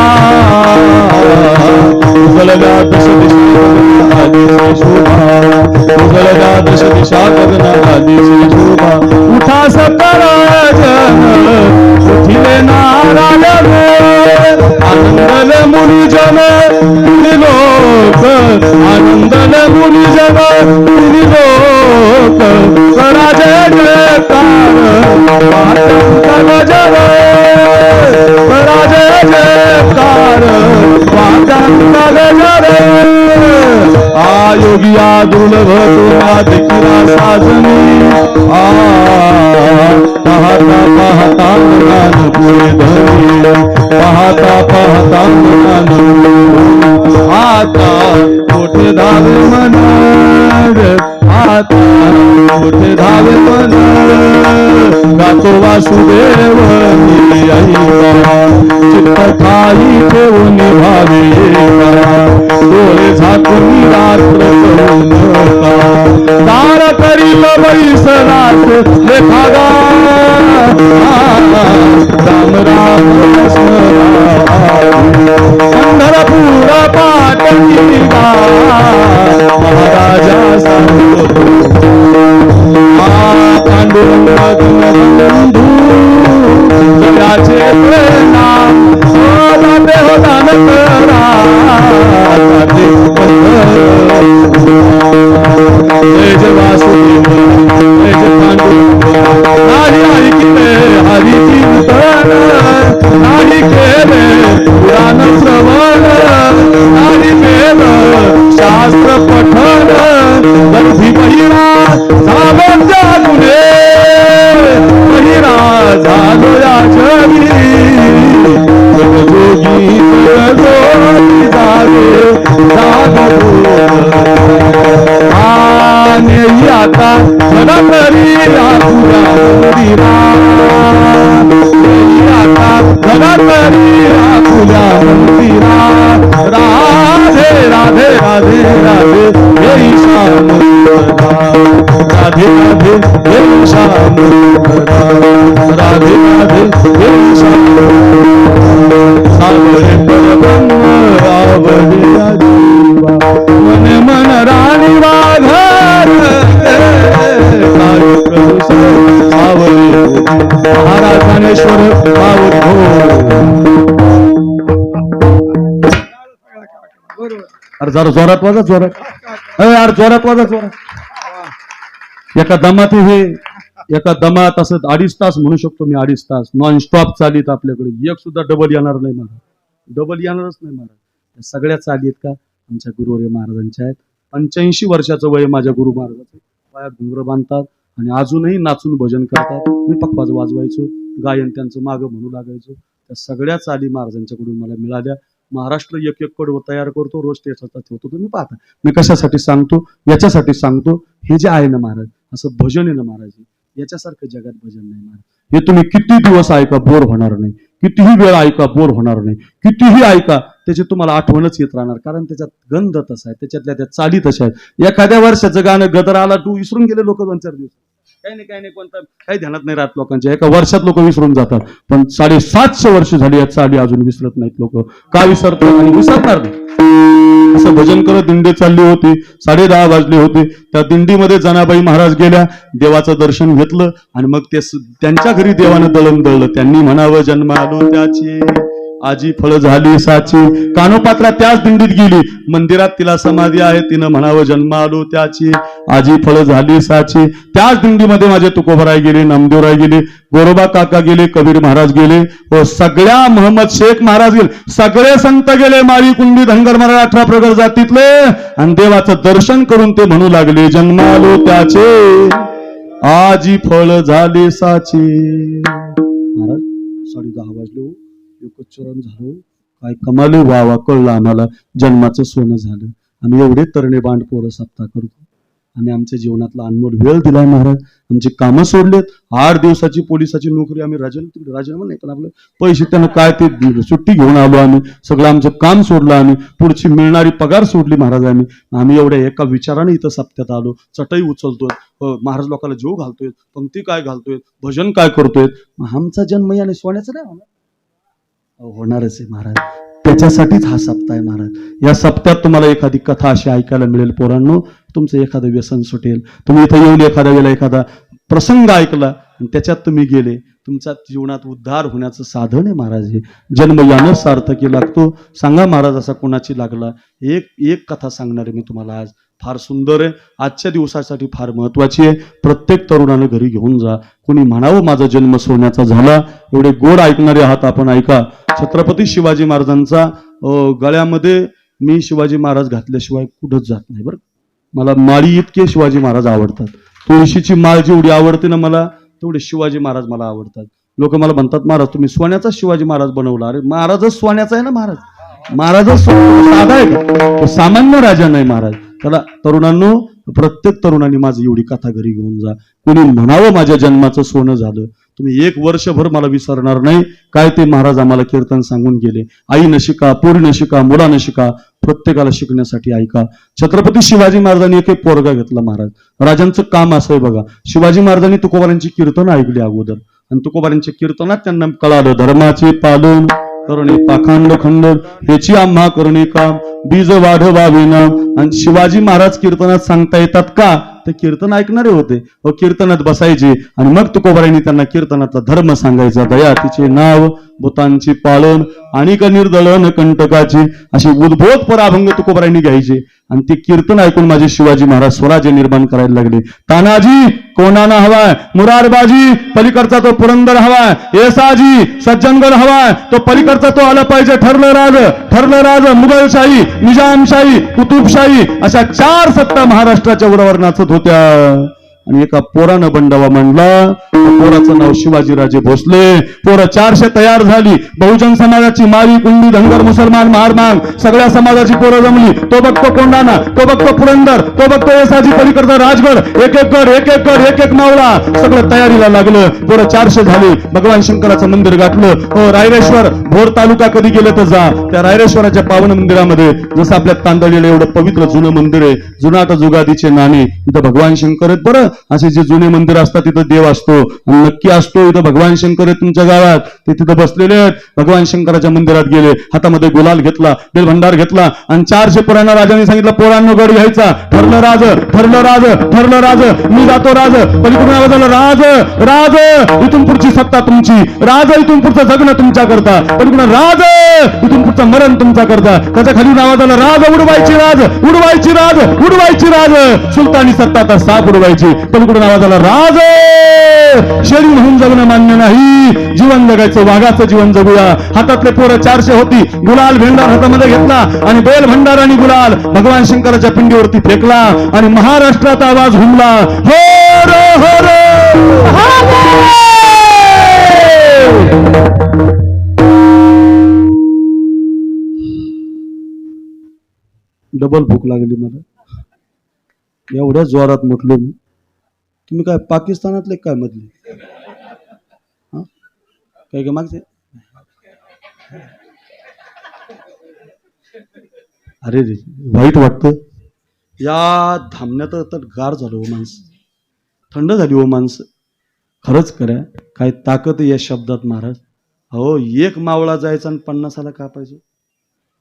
A: उजळल्या दश दिशा आदिसे शोभा उजळल्या दश दिशा गगना आदिसे शोभा. उठा सकळ जन उठिले नारायण आनंदले मुनिजन लोक आनंदले मुनिजन लोक करा जय जयकार जय करा जय जयकार आ योगिया दुर्लभ तुला देखील साजनी आ पाहता पाहता मनान पुढे धरी पाहता पाहता मनान आता मोठे धावे मन आता मोठे धावे मन गातो वासुदेव मी ऐका चित्त ठाई ठेवून भावे डोळे झाकून रात्र करू नका दार करील बैसनात लेखागा राम राम पंढरपूर पाटणी महाराजा पांडुरंग बंधू जगाचे नाम जाते हो दान करा जय जय वासुदेव जय जय पांडुरंग नाही ऐकले हरी कीर्तन नाही केले येई आता जरा तरी आपुल्या मंदिरा, येई आता जरा तरी आपुल्या मंदिरा. राधे राधे राधे राधे येई श्याम राधे राधे येई श्याम राधे राधे येई श्याम. सावरे परब्रह्म आवडला जीवा, मन मन राणी वाघर काय करू सावरे महाराजानेश्वर अरे जरा जोरात वाजा, जोरात यार, जोरात वाजा, जोरात. एका दमात असं 2.5 तास म्हणू शकतो मी, 2.5 तास नॉन स्टॉप चालीत आपल्याकडे. एक सुद्धा डबल येणार नाही मला, डबल येणारच नाही मला. या सगळ्या चाली आहेत का आमच्या गुरुवर्य महाराजांच्या आहेत. 85 वर्षाचं वय माझ्या गुरु महाराजाचं. पायात घुंगर बांधतात आणि अजूनही नाचून भजन करतात. मी पखवाज वाजवायचो, गायन त्यांचं मागं म्हणू लागायचो. त्या सगळ्या चाली महाराजांच्याकडून मला मिळाल्या. महाराष्ट्र एक एक कडवं तयार करतो, रोज टेस्टचा ठेवतो. तुम्ही पाहता मी कशासाठी सांगतो, याच्यासाठी सांगतो. हे जे आहे ना महाराज, असं भजन आहे ना महाराज, याच्यासारखं जगात भजन नाही महाराज. हे तुम्ही किती दिवस ऐका बोर होणार नाही, कितीही वेळ ऐका बोर होणार नाही, कितीही ऐका त्याची तुम्हाला आठवणच येत राहणार. कारण त्याच्यात गंध तसा आहे, त्याच्यातल्या त्या चाली तशा आहेत. एखाद्या वर्षाचं गाणं गदर आला तू विसरून गेले लोक 2-4 दिवस, काही नाही कोणता काही ध्यानात नाही राहत लोकांच्या. एका वर्षात लोक विसरून जातात, पण 750 वर्ष झाली या चाली अजून विसरत नाहीत लोक. का विसरतात आणि विसरणार नाही. असं भजन करत दिंडी चालली होती. 10:30 वाजले होते. त्या दिंडीमध्ये जनाबाई महाराज गेल्या, देवाचं दर्शन घेतलं आणि मग ते त्यांच्या घरी देवानं दळण दळलं. त्यांनी म्हणावं जन्म आलो त्याची, आजी फळ झाली साची. कानोपात्रा त्याच दिंडीत गेली, मंदिरात तिला समाधी आहे. तिनं म्हणावं जन्म आलो त्याची, आजी फळ झाली साची. त्याच दिंडीमध्ये माझे तुकोबराय गेले, नामदेवराय गेले, गोरोबा काका गेले, कबीर महाराज गेले, व सगळ्या मोहम्मद शेख महाराज गेले. सगळे संत गेले, माळी कुंडी धनगर मराठा 18 प्रगर जातीतले. आणि देवाचं दर्शन करून ते म्हणू लागले जन्म आलो त्याचे, आजी फळ झाले साची. महाराज 10:30 वाजले, चरण झालो, काय कमाल वावा कळलं आम्हाला, जन्माचं सोनं झालं. आम्ही एवढे तरणे बांड पोरं सप्ताह करतो. आम्ही आमच्या जीवनातला अनमोल वेळ दिलाय महाराज. आमची कामं सोडलेत. 8 दिवसाची पोलिसाची नोकरी आम्ही राजीनामा नाही, पण आपलं पैसे त्यानं काय ते सुट्टी घेऊन आलो आम्ही. सगळं आमचं काम सोडलं आम्ही, पुढची मिळणारी पगार सोडली महाराज. आम्ही एवढ्या एका विचाराने इथं सप्त्यात आलो. चटई उचलतोय महाराज, लोकांना जेव घालतोय, पंक्ती काय घालतोय, भजन काय करतोय. आमचा जन्म याने सोन्याचं नाही होणारच आहे महाराज. त्याच्यासाठीच हा सप्ताह आहे महाराज. या सप्त्यात तुम्हाला एखादी कथा अशी ऐकायला मिळेल पोरांनो. तुमचं एखादं व्यसन सुटेल. तुम्ही इथं येऊन एखाद्या वेळेला एखादा प्रसंग ऐकला आणि त्याच्यात तुम्ही गेले, तुमच्या जीवनात उद्धार होण्याचं साधन आहे महाराज. हे जन्म यानं सार्थकी लागतो. सांगा महाराज असा कोणाची लागला. एक कथा सांगणार आहे मी तुम्हाला आज. फार सुंदर आहे, आजच्या दिवसासाठी फार महत्वाची आहे. प्रत्येक तरुणानं घरी घेऊन जा. कोणी म्हणावं माझा जन्म सोन्याचा झाला. एवढे गोड ऐकणारे आहात आपण, ऐका. छत्रपती शिवाजी महाराजांचा गळ्यामध्ये मी शिवाजी महाराज घातल्याशिवाय कुठंच जात नाही बरं. मला माळी इतके शिवाजी महाराज आवडतात. तुळशीची माळ जेवढी आवडते ना मला, तेवढे शिवाजी महाराज मला आवडतात. लोक मला म्हणतात महाराज तुम्ही सोन्याचा शिवाजी महाराज बनवला. अरे महाराजच सोन्याचा आहे ना महाराज. महाराजच साधा आहे का, तो सामान्य राजा नाही महाराज. त्याला तरुणांनो, प्रत्येक तरुणांनी माझी एवढी कथा घरी घेऊन जा. कोणी म्हणावं माझ्या जन्माचं सोनं झालं, तुम्ही 1 वर्षभर मला विसरणार नाही. काय ते महाराज आम्हाला कीर्तन सांगून गेले. आई न शिका, पोरी न शिका, मुला न शिका, प्रत्येकाला शिकण्यासाठी ऐका. छत्रपती शिवाजी महाराजांनी एक पोरगा घेतला महाराज. राजांचं काम असं आहे बघा. शिवाजी महाराजांनी तुकोबारांची कीर्तन ऐकली अगोदर, आणि तुकोबारांच्या कीर्तनात त्यांना कळालं धर्माचे पालन करणे पाखंड खंडन ह्याची आम्हा करणे काम, बीज वाढवाविना. आणि शिवाजी महाराज कीर्तनात सांगता येतात का, ते कीर्तन ऐकणारे होते व कीर्तनात बसायचे. आणि मग तुकोबारांनी त्यांना कीर्तनातला धर्म सांगायचा. दया तिचे नाव, भूतांची पालन आणि निर्दळन कंटकाची, अशी उद्भोत पराभंग तुकोबारांनी घ्यायचे. आणि ते कीर्तन ऐकून माझे शिवाजी महाराज स्वराज्य निर्माण करायला लागले. तानाजी कोणाना हवाय, मुरारबाजी पलीकडचा तो पुरंदर हवाय, येसाजी सज्जनगड हवाय, तो पलीकडचा तो आला पाहिजे. ठरलं राज मुघलशाही, निजामशाही, कुतुबशाही, अशा 4 सत्ता महाराष्ट्राच्या उरावर नाचत होत्या. आणि एका पोरानं बंडावा मांडला. पोराचं नाव शिवाजीराजे भोसले. पोरं 400 तयार झाली. बहुजन समाजाची माळी कुंडी धनगर मुसलमान मारमाग सगळ्या समाजाची पोरं जमली. तो बघतो कोंडाणा, तो बघतो पुरंदर, तो बघतो येसाजी पलीकडचा राजगड, एक एक गड, एक एक गड, एक एक मावळा, सगळं तयारीला लागलं. पोरं 400 झाली. भगवान शंकराचं मंदिर गाठलं. हो, रायरेश्वर भोर तालुका कधी गेलं तर जा. त्या रायरेश्वराच्या पावन मंदिरामध्ये जसं आपल्या तांदळीला एवढं पवित्र जुनं मंदिर आहे, जुनाट जुगादीचे नाणे, इथं भगवान शंकर आहेत. बरं, असे जे जुने मंदिर असतात तिथं देव असतो आणि नक्की असतो. इथं भगवान शंकर आहेत तुमच्या गावात, ते तिथं बसलेले आहेत. भगवान शंकराच्या मंदिरात गेले, हातामध्ये गुलाल घेतला, बेलभंडार घेतला आणि 400 पोरांना राजाने सांगितलं, पोरांनो गड घ्यायचा. ठरलं राज, ठरलं राज, ठरलं राज, मी जातो राज. पलीकडून आवाज आला, राज राज इथून पुढची सत्ता तुमची, राज इथून पुढचं जगणं तुमच्या करता, पलीकडून राज इथून पुढचं मरण तुमचा करता. त्याच्या खाली आवाज आला, राज उडवायची, राज उडवायची, राज उडवायची, राज सुलतानी सत्ता तर साप उडवायची. पलीकडून आवाज आला, राज शेळी म्हणून जगणं मान्य नाही, जीवन जगायचं, वाघाचं जीवन जगूया. हातातले पोरं 400 होती. गुलाल भेंडार हातामध्ये घेतला आणि बेल भंडार आणि गुलाल भगवान शंकराच्या पिंडीवरती फेकला आणि महाराष्ट्राचा आवाज घुमला, हो रो हो रो. डबल भूक लागली मला, एवढ्या जोरात म्हटलो मी. तुम्ही काय पाकिस्तानातले काय मधले? काय काय मागचे? अरे रे, वाईट वाटतं. या थांबण्यात तर गार झालं हो माणसं, थंड झाली हो माणसं. खरंच करा, काय ताकद आहे या शब्दात महाराज. हो, एक मावळा जायचा आणि 50 कापायचो.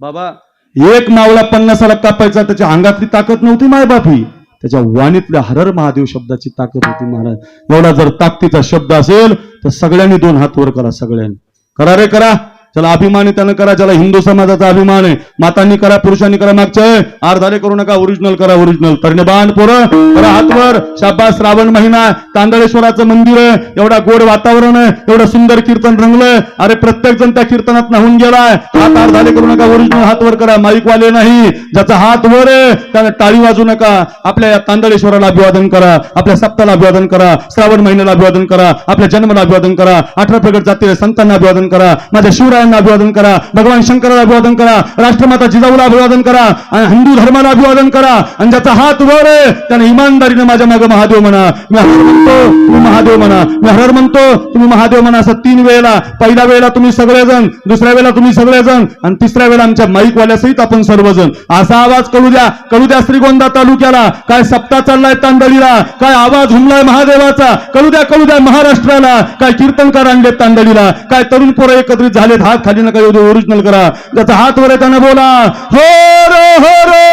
A: बाबा, एक मावळा 50 कापायचा, त्याच्या अंगातली ताकद नव्हती मायबापी, त्याच्या वाणीतल्या हरर महादेव शब्दाची ताकद होती महाराज. एवढा जर ताकदीचा शब्द असेल तर सगळ्यांनी 2 हात वर करा, सगळ्यांनी करा रे करा. चला अभिमान आहे त्यानं करा, ज्याला हिंदू समाजाचा अभिमान आहे. मातांनी करा, पुरुषांनी करा, मागचं अर्धारे करू नका, ओरिजिनल करा, ओरिजिनल. तरण्यबाण पोरं करा हातवर. शाबास, श्रावण महिना, तांदळेश्वराचं मंदिर आहे, एवढा गोड वातावरण आहे, एवढं सुंदर कीर्तन रंगलंय. अरे प्रत्येक जण त्या कीर्तनात नाहून गेलाय. हात अर्धारे करू नका, ओरिजिनल हात वर करा. माईकवाले नाही, ज्याचा हात वर आहे त्यानं टाळी वाजू नका. आपल्या तांदळेश्वराला अभिवादन करा, आपल्या सप्ताला अभिवादन करा, श्रावण महिन्याला अभिवादन करा, आपल्या जन्माला अभिवादन करा, 18 प्रगट जातीय संतांना अभिवादन करा, माझ्या शिवरायांना अभिवादन करा, भगवान शंकराला अभिवादन करा, राष्ट्रमाता जिजाऊला अभिवादन करा आणि हिंदू धर्माला अभिवादन करा. आणि ज्याचा हात वर आहे त्याने इमानदारीने माझ्या मागे महादेव म्हणा. मी हर म्हणतो तुम्ही महादेव म्हणा, मी हर म्हणतो तुम्ही महादेव म्हणा. असं 3 वेळेला, पहिल्या वेळेला तुम्ही सगळेजण, दुसऱ्या वेळेला तुम्ही सगळेजण आणि तिसऱ्या वेळेला आमच्या माईकवाल्यासहित आपण सर्वजण. असा आवाज कळू द्या, कळू द्या श्रीगोंदा तालुक्याला. काय सप्ताह चाललाय तांदळीला, काय आवाज हुमलाय महादेवाचा, कळू द्या, कळू द्या महाराष्ट्राला. काय कीर्तनकार आणले तांदळीला, काय तरुण पोरं एकत्रित झालेत. हात खाली नका येऊ, ओरिजिनल करा. ज्याचा हात वर आहे त्यानं बोला, हो रो हो रो,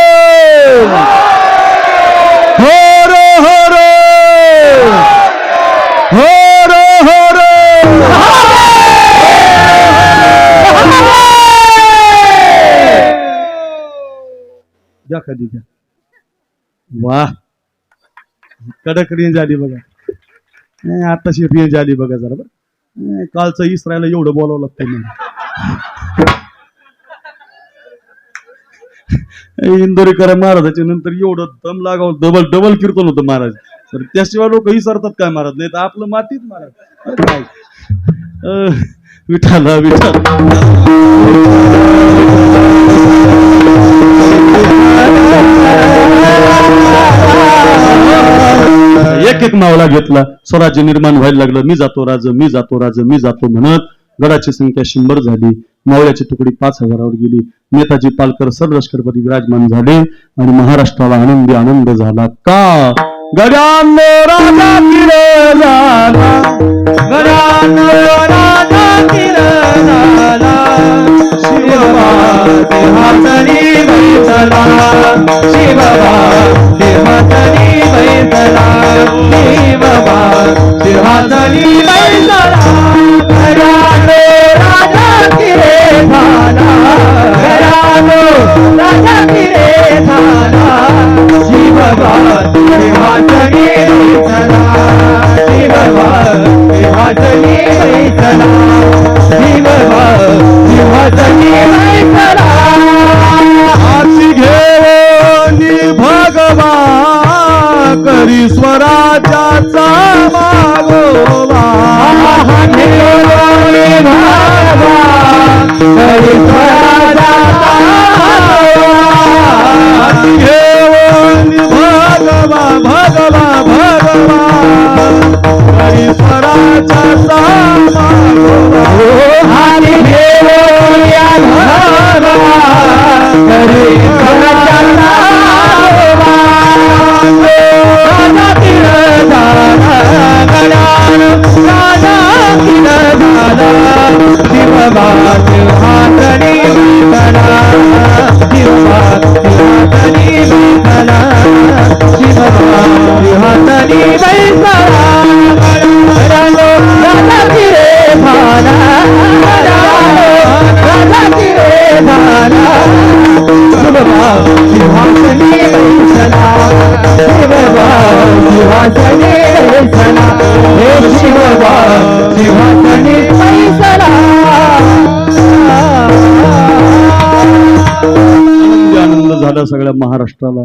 A: हो रो हो रो, हो रो हो रो. द्या खाली द्या. वाह, कडक रेंज आली बघा. आताशी रेंज आली बघा जरा. बरं, कालचं इस्रायला एवढं बोलावं लागतं मला. इंदोरीकर महाराजाच्या नंतर एवढं दम लागावं, डबल डबल कीर्तन होतं महाराज. तर त्याशिवाय लोक विसरतात काय महाराज, नाही तर आपलं मातीत महाराज. काय विठाला विठाल. एक एक मावळा घेतला, स्वराज्य निर्माण व्हायला लागलं. मी जातो राज, मी जातो राज, मी जातो म्हणत गडाची संख्या 100 झाली. मावळ्याची तुकडी 5000वर गेली. नेताजी पालकर सरलष्करपती विराजमान झाले आणि महाराष्ट्राला आनंदी आनंद झाला. का गड्यांनो राजा किर झाला, गड्यांनो राजा किर झाला, शिवबा देहातनी बैसला, शिवबा देहातनी बैसला, शिवबा देहातनी बैसला. गड्यांनो राजा किरे झाला, गड्यांनो राजा किरे झाला, शिवबा देहातनी बैसला, शिवबा देहातनी बैसला, शिवबा देहातनी बैसला. हाती घेऊन भगवा करी स्वराज्य स्वराजाचा मागोवा भगवा भगवा भगवा हरी स्वराजाचा आनंद झाला सगळ्या महाराष्ट्राला.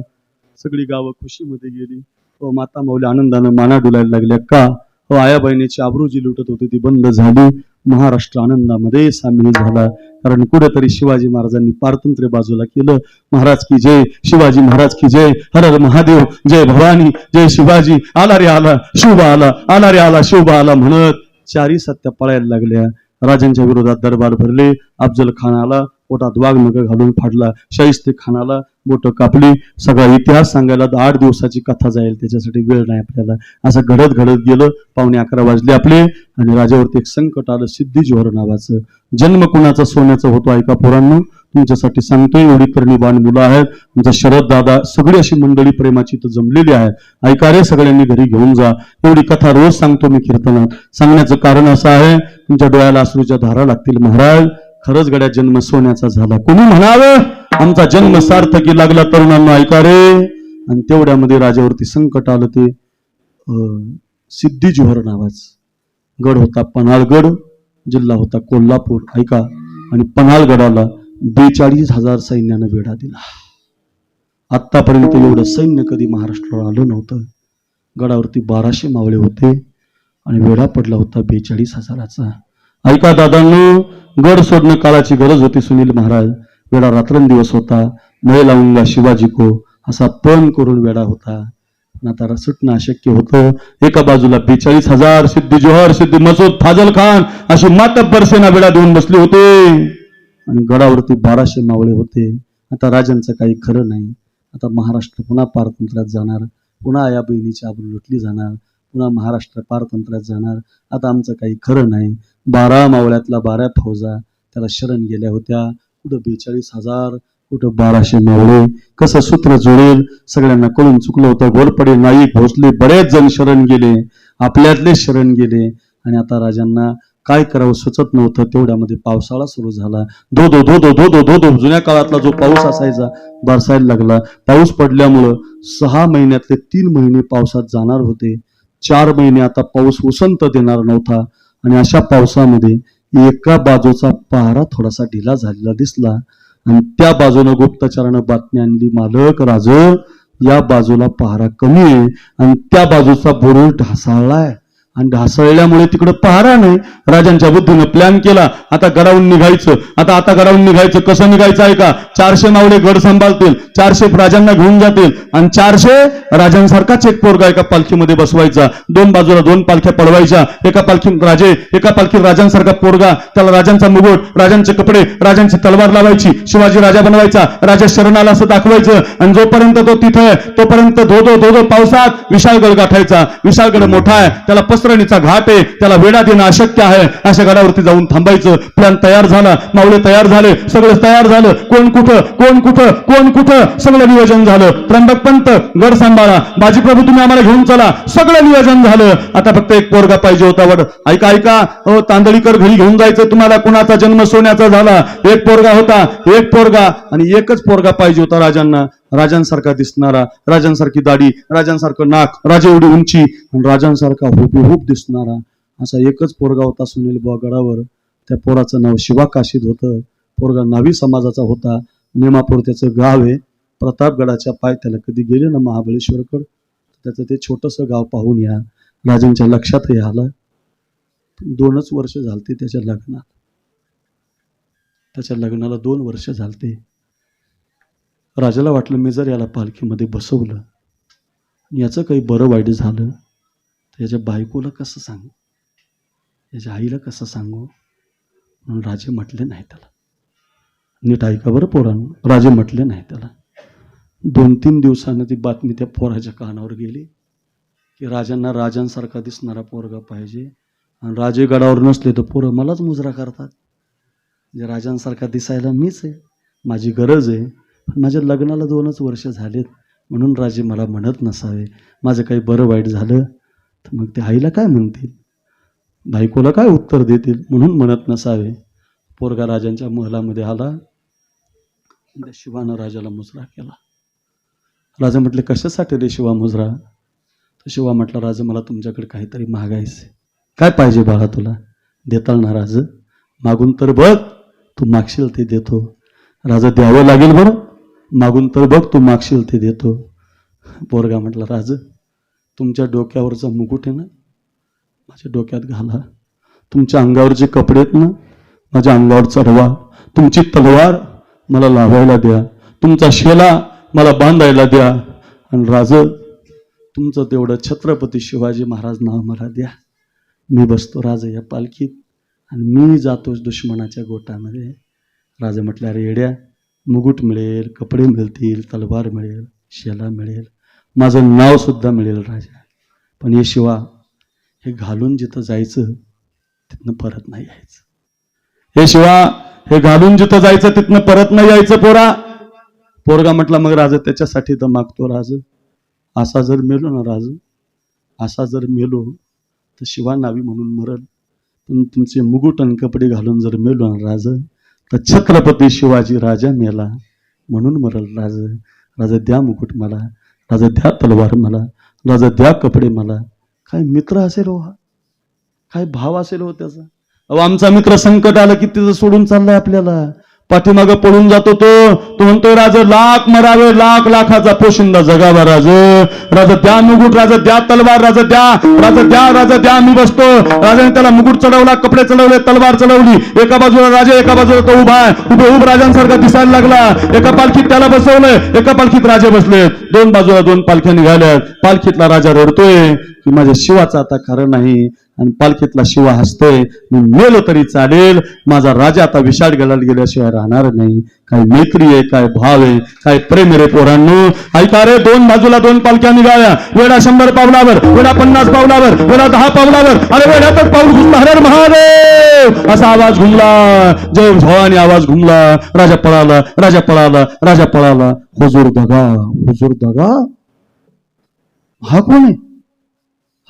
A: सगळी गावं खुशीमध्ये गेली. व माता माऊली आनंदानं माना डुलायला लागल्या का. व आया बहिणीची आबरू जी लुटत होती ती बंद झाली. महाराष्ट्र आनंदामध्ये सामील झाला. कारण कुठेतरी शिवाजी महाराजांनी पारतंत्र्य बाजूला केलं. महाराज की जय, शिवाजी महाराज की जय, हर हर महादेव, जय भवानी, जय शिवाजी, आला रे आला शिवबा आला, आला रे आला शिवबा आला म्हणत चारी सत्या पळायला लागल्या. राजांच्या विरोधात दरबार भरले. अफजल खान आला, पोटात वाघनख घालून फाडला. शाहिस्ते खानाला बोट कापली. सगळा इतिहास सांगायला 8 दिवसाची कथा जाईल, त्याच्यासाठी वेळ नाही आपल्याला. असं घडत घडत गेलं. 11:15 वाजले आपले आणि राजावरती एक संकट आलं, सिद्धी जोहर नावाचं. जन्म कुणाचा सोन्याचा होतो ऐका पोरांनो, तुमच्यासाठी सांगतोय. एवढी तरणीबाण मुलं आहेत. तुमचा शरद दादा, सगळी अशी मंडळी प्रेमाची तर जमलेली आहे. ऐका रे, सगळ्यांनी घरी घेऊन जा. एवढी कथा रोज सांगतो मी कीर्तनात. सांगण्याचं कारण असं आहे, तुमच्या डोळ्याला अश्रूच्या धारा लागतील. महाराज, खरंच गड्या जन्म सोन्याचा झाला. कोणी म्हणावं आमचा जन्म सार्थकी लागला. तरुणांना ऐका रे. आणि तेवढ्यामध्ये राजावरती संकट आलं. ते सिद्धी जोहर नावाचं गड होता. पन्हाळगड, जिल्हा होता कोल्हापूर. ऐका, आणि पन्हाळगडाला 42,000 सैन्यानं वेढा दिला. आतापर्यंत एवढं सैन्य कधी महाराष्ट्रावर आलं नव्हतं. गडावरती 1200 मावळे होते आणि वेढा पडला होता 42,000चा. ऐका दादांनो, गड सोडणं काळाची गरज होती. सुनील महाराज, वेढा रात्रंदिवस होता. नळ लावूंगा शिवाजी को असा पण करून वेढा होता. पण आता सुटणं अशक्य होतं. एका बाजूला 42,000 सिद्धी जोहर, सिद्धी मसूद, फाजल खान अशी मातब्बर सेना वेढा देऊन बसली होते. आणि गडावरती 1200 मावळे होते. आता राजांचं काही खरं नाही. आता महाराष्ट्र पुन्हा पारतंत्र्यात जाणार. पुन्हा या बहिणीची आबरू लुटली जाणार. पुन्हा महाराष्ट्र पारतंत्र्यात जाणार. आता आमचं काही खरं नाही. 12 मावळ्यातला 12 फौजा त्याला शरण गेल्या होत्या. कुठं 42,000, कुठं 1200 मावळे. कसं सूत्र जोडेल सगळ्यांना कळून चुकलं होतं. घोरपडे, नाईक, भोसले बरेच जण शरण गेले. आपल्यातले शरण गेले. आणि आता राजांना काय करावं सुचत नव्हतं. तेवढ्यामध्ये पावसाळा सुरू झाला. धो धो धो धो धो धो धो धो जुन्या काळातला जो पाऊस असायचा बरसायला लागला. पाऊस पडल्यामुळं 6 महिन्यातले 3 महिने पावसात जाणार होते. 4 महिने आता पाऊस उसंत देणार नव्हता. आणि अशा पावसामध्ये एका बाजूचा पहारा थोडासा ढिला झालेला दिसला. आणि त्या बाजूनं गुप्तचरानं बातमी आणली, मालक राज, या बाजूला पहारा कमी आहे आणि त्या बाजूचा बुरुज ढासाळलाय. आणि ढासळल्यामुळे तिकडे पहारा नाही. राजांच्या बुद्धीनं प्लॅन केला. आता गडावून निघायचं. आता गडावून निघायचं. कसं निघायचं आहे का. 400 मावळे गड सांभाळतील, 400 राजांना घेऊन जातील आणि 400 राजांसारखाच एक पोरगा एका पालखीमध्ये बसवायचा. 2 बाजूला 2 पालख्या पडवायच्या. एका पालखीत राजे, एका पालखीत राजांसारखा पोरगा. त्याला राजांचा मुकुट, राजांचे कपडे, राजांची तलवार लावायची. शिवाजी राजा बनवायचा. राजा शरणाला असं दाखवायचं. आणि जोपर्यंत तो तिथे आहे तोपर्यंत धो धो पावसात विशाळगड गाठायचा. विशाळगड मोठा आहे, त्याला पसरणीचा घाट आहे, त्याला वेढा देणं अशक्य आहे. अशा गडावरती जाऊन थांबायचं. प्लॅन तयार झाला. मावळे तयार झाले. सगळं तयार झालं. कोण कुठं सगळं नियोजन झालं. त्र्यंबक पंत गड सांभाळा. बाजीप्रभू तुम्ही आम्हाला घेऊन चला. सगळं नियोजन झालं. आता फक्त एक पोरगा पाहिजे होता. ऐका हो तांदळीकर, घरी घेऊन जायचं तुम्हाला. कुणाचा जन्म सोन्याचा झाला. एक पोरगा होता. एक पोरगा आणि एकच पोरगा पाहिजे होता राजांना. राजांसारखा दिसणारा, राजांसारखी दाढी, राजांसारखं नाक, राजा एवढी उंची आणि राजांसारखा हुबेहूब दिसणारा असा एकच पोरगा होता सुनील बुवा गडावर. त्या पोराचं नाव शिवा काशीद होतं. पोरगा नावी समाजाचा होता. नेमापूर त्याचं गाव आहे. प्रतापगडाच्या पायथ्याला कधी गेले ना महाबळेश्वरकडे, त्याचं ते छोटंसं गाव पाहून या राजांच्या लक्षातही आलं. 2च वर्ष झालते त्याच्या लग्नाला 2 वर्ष झालते. राजाला वाटलं मी जर याला पालखीमध्ये बसवलं, याचं काही बरं वाईट झालं तर याच्या बायकोला कसं सांगू, याच्या आईला कसं सांगू. म्हणून राजे म्हटले नाही त्याला. नीट ऐका बरं पोरांनो, राजे म्हटले नाही त्याला. 2-3 दिवसानं ती बातमी त्या पोराच्या कानावर गेली की राजांना राजांसारखा दिसणारा पोरगा पाहिजे, आणि राजे गडावर नसले तर पोरं मलाच मुजरा करतात. म्हणजे राजांसारखा दिसायला मीच आहे, माझी गरज आहे, पण माझ्या लग्नाला 2च वर्ष झालेत, म्हणून राजे मला म्हणत नसावे. माझं काही बरं वाईट झालं तर मग ते आईला काय म्हणतील, बायकोला काय उत्तर देतील, म्हणून म्हणत नसावे. पोरगा राजांच्या महलामध्ये आला. त्या शिवानं राजाला मुजरा केला. राजा म्हटले कशासाठी रे शिवा मुजरा. तर शिवा म्हटला राजा मला तुमच्याकडे काहीतरी मागायचं. काय पाहिजे बाळा तुला. देताल ना राज, मागून तर बघ, तू मागशील ते देतो. राजा द्यावं लागेल बरं, मागून तर बघ, तू मागशील ते देतो. पोरगा म्हटला राज तुमच्या डोक्यावरचा मुकुट आहे ना माझ्या डोक्यात घाला, तुमच्या अंगावरचे कपडे आहेत ना माझ्या अंगावर चढवा, तुमची तलवार मला लावायला द्या, तुमचा शेला मला बांधायला द्या, आणि राज तुमचं तेवढं छत्रपती शिवाजी महाराज नाव मला द्या. मी बसतो राजा या पालखीत आणि मी जातो दुश्मनाच्या गोटामध्ये. राजा म्हटले अरे येड्या, मुकुट मिळेल, कपडे मिळतील, तलवार मिळेल, शेला मिळेल, माझं नाव सुद्धा मिळेल राजा, पण हे शिवा हे घालून जिथं जायचं तिथनं परत नाही यायचं. हे शिवा हे घालून जिथं जायचं तिथनं परत नाही यायचं पोरा. पोरगा म्हटला मग राजा त्याच्यासाठी तर मागतो राज, असा जर मेलो ना राज, असा जर मेलो तर शिवा नावी म्हणून मरल, पण तुमचे मुकुट आणि कपडे घालून जर मेलो ना राज तर छत्रपती शिवाजी राजा मेला म्हणून मरल राज. राजा द्या मुकुट मला, राजा द्या तलवार मला, राजा द्या कपडे मला. काय मित्र असेल हो हा, काय भाव असेल हो त्याचा. अहो आमचा मित्र संकट आलं की तिथं सोडून चाललाय आपल्याला, पाठीमागं पळून जातो तो म्हणतोय राजा लाख मरावे, लाख लाखाचा पोशिंदा जगावा राज, राजा द्या मुकुट, राजा द्या तलवार, राजा द्या, राजा द्या, राजा द्या, मी बसतो. राजाने त्याला मुकुट चढवला, कपडे चढवले, तलवार चढवली. एका बाजूला राजा, एका बाजूला तो उभा आहे, उभा राजांसारखा दिसायला लागला. एका पालखीत त्याला बसवलंय, एका पालखीत राजे बसले, 2 बाजूला 2 पालख्या निघाल्यात. पालखीतला राजा रडतोय की माझ्या शिवाचा आता खरं नाही, आणि पालखीतला शिवा हसतोय मी मेलो तरी चालेल, माझा राजा आता विशाळ गडाला गेल्याशिवाय राहणार नाही. काय मैत्री आहे, काय भाव आहे, काय प्रेम रे पोरांनो. ऐका रे, 2 बाजूला 2 पालख्या निघाल्या. वेळा 100 पावलावर, वेळा 50 पावलावर, वेळा 10 पावलावर, अरे वेळातच पाऊल घुसला. हर महादेव असा आवाज घुमला, जय भवानी आवाज घुमला. राजा पळाला, राजा पळाला, राजा पळाला. हुजूर दगा, हुजूर दगा. हा कोण आहे.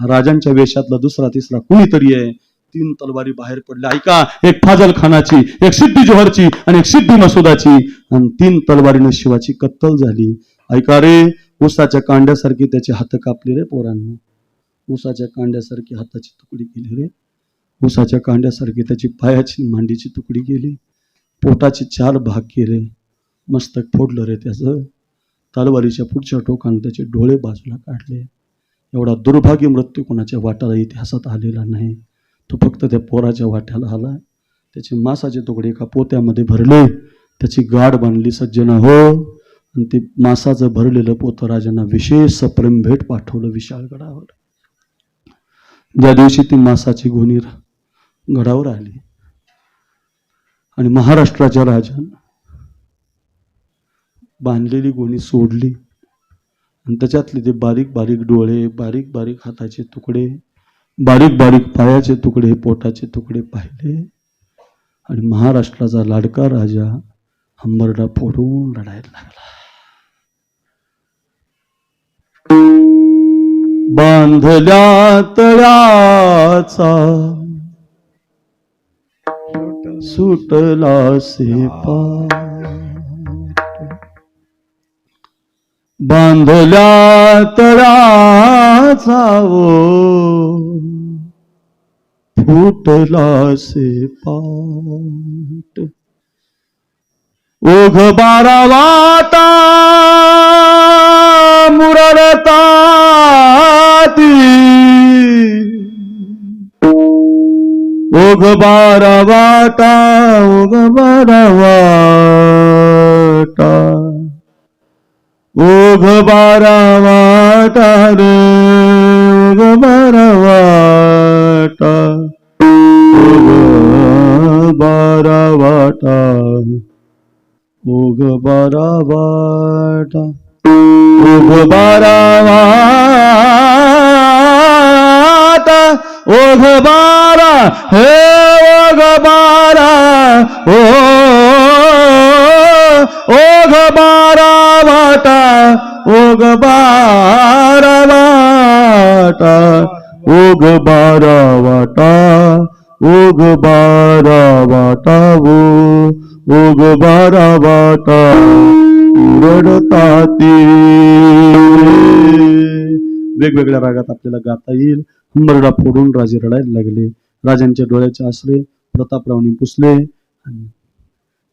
A: हा राजांच्या वेशातला दुसरा तिसरा कोणीतरी आहे. 3 तलवारी बाहेर पडल्या. ऐका, एक फाजल खानाची, एक सिद्धी जोहरची आणि एक सिद्धी मसुदाची, आणि 3 तलवारीने शिवाची कत्तल झाली. ऐका रे, ऊसाच्या कांड्यासारखी त्याचे हात कापले रे पोरांनो, ऊसाच्या कांड्यासारखी हाताची तुकडी केली रे, ऊसाच्या कांड्यासारखी त्याची पायाची मांडीची तुकडी केली, पोटाचे 4 भाग केले, मस्तक फोडलं रे त्याचं. तलवारीच्या पुढच्या टोकाने त्याचे डोळे बाजूला काढले. एवढा दुर्भाग्य मृत्यू कोणाच्या वाट्याला इतिहासात आलेला नाही. तो फक्त त्या पोराच्या वाट्याला आला. त्याचे मांसाचे तुकडे एका पोत्यामध्ये भरले, त्याची गाड बांधली सज्जना हो, आणि ते मांसाचं भरलेलं पोतं राजांना विशेष प्रेम भेट पाठवलं विशाळगडावर. ज्या दिवशी ती मांसाची गोणी गडावर आली आणि महाराष्ट्राच्या राजानं बांधलेली गोणी सोडली, आणि त्याच्यातले ते बारीक बारीक डोळे, बारीक बारीक हाताचे तुकडे, बारीक बारीक पायाचे तुकडे, पोटाचे तुकडे पाहिले, आणि महाराष्ट्राचा लाडका राजा हंबरडा फोडून रडायला लागला. बांधल्या तळ्याचा सुटला से पाट, बांधल्या तळ्याचा फुटला से पाट. ओघ बारा वाटा मुरडता ओघ बारा वाटा ओघ बारा वाटा ओघ बारा वाटा रे ओघ बारा वाटा ओघ बारा वाटा ओघ बारा वाटा ओघ बारा वाटा ओघ बारा हे ओघ बारा ओघ बारा वाटा ओघ बारा वाटा ओघ बारा वाटा ओघ बारा वाटा ओघ बारा वाटा रडताती. वेगवेगळ्या रागात आपल्याला गाता येईल. हंबरडा फोडून राजे रडायला लागले. राजांच्या डोळ्याचे आसरे प्रतापरावने पुसले आणि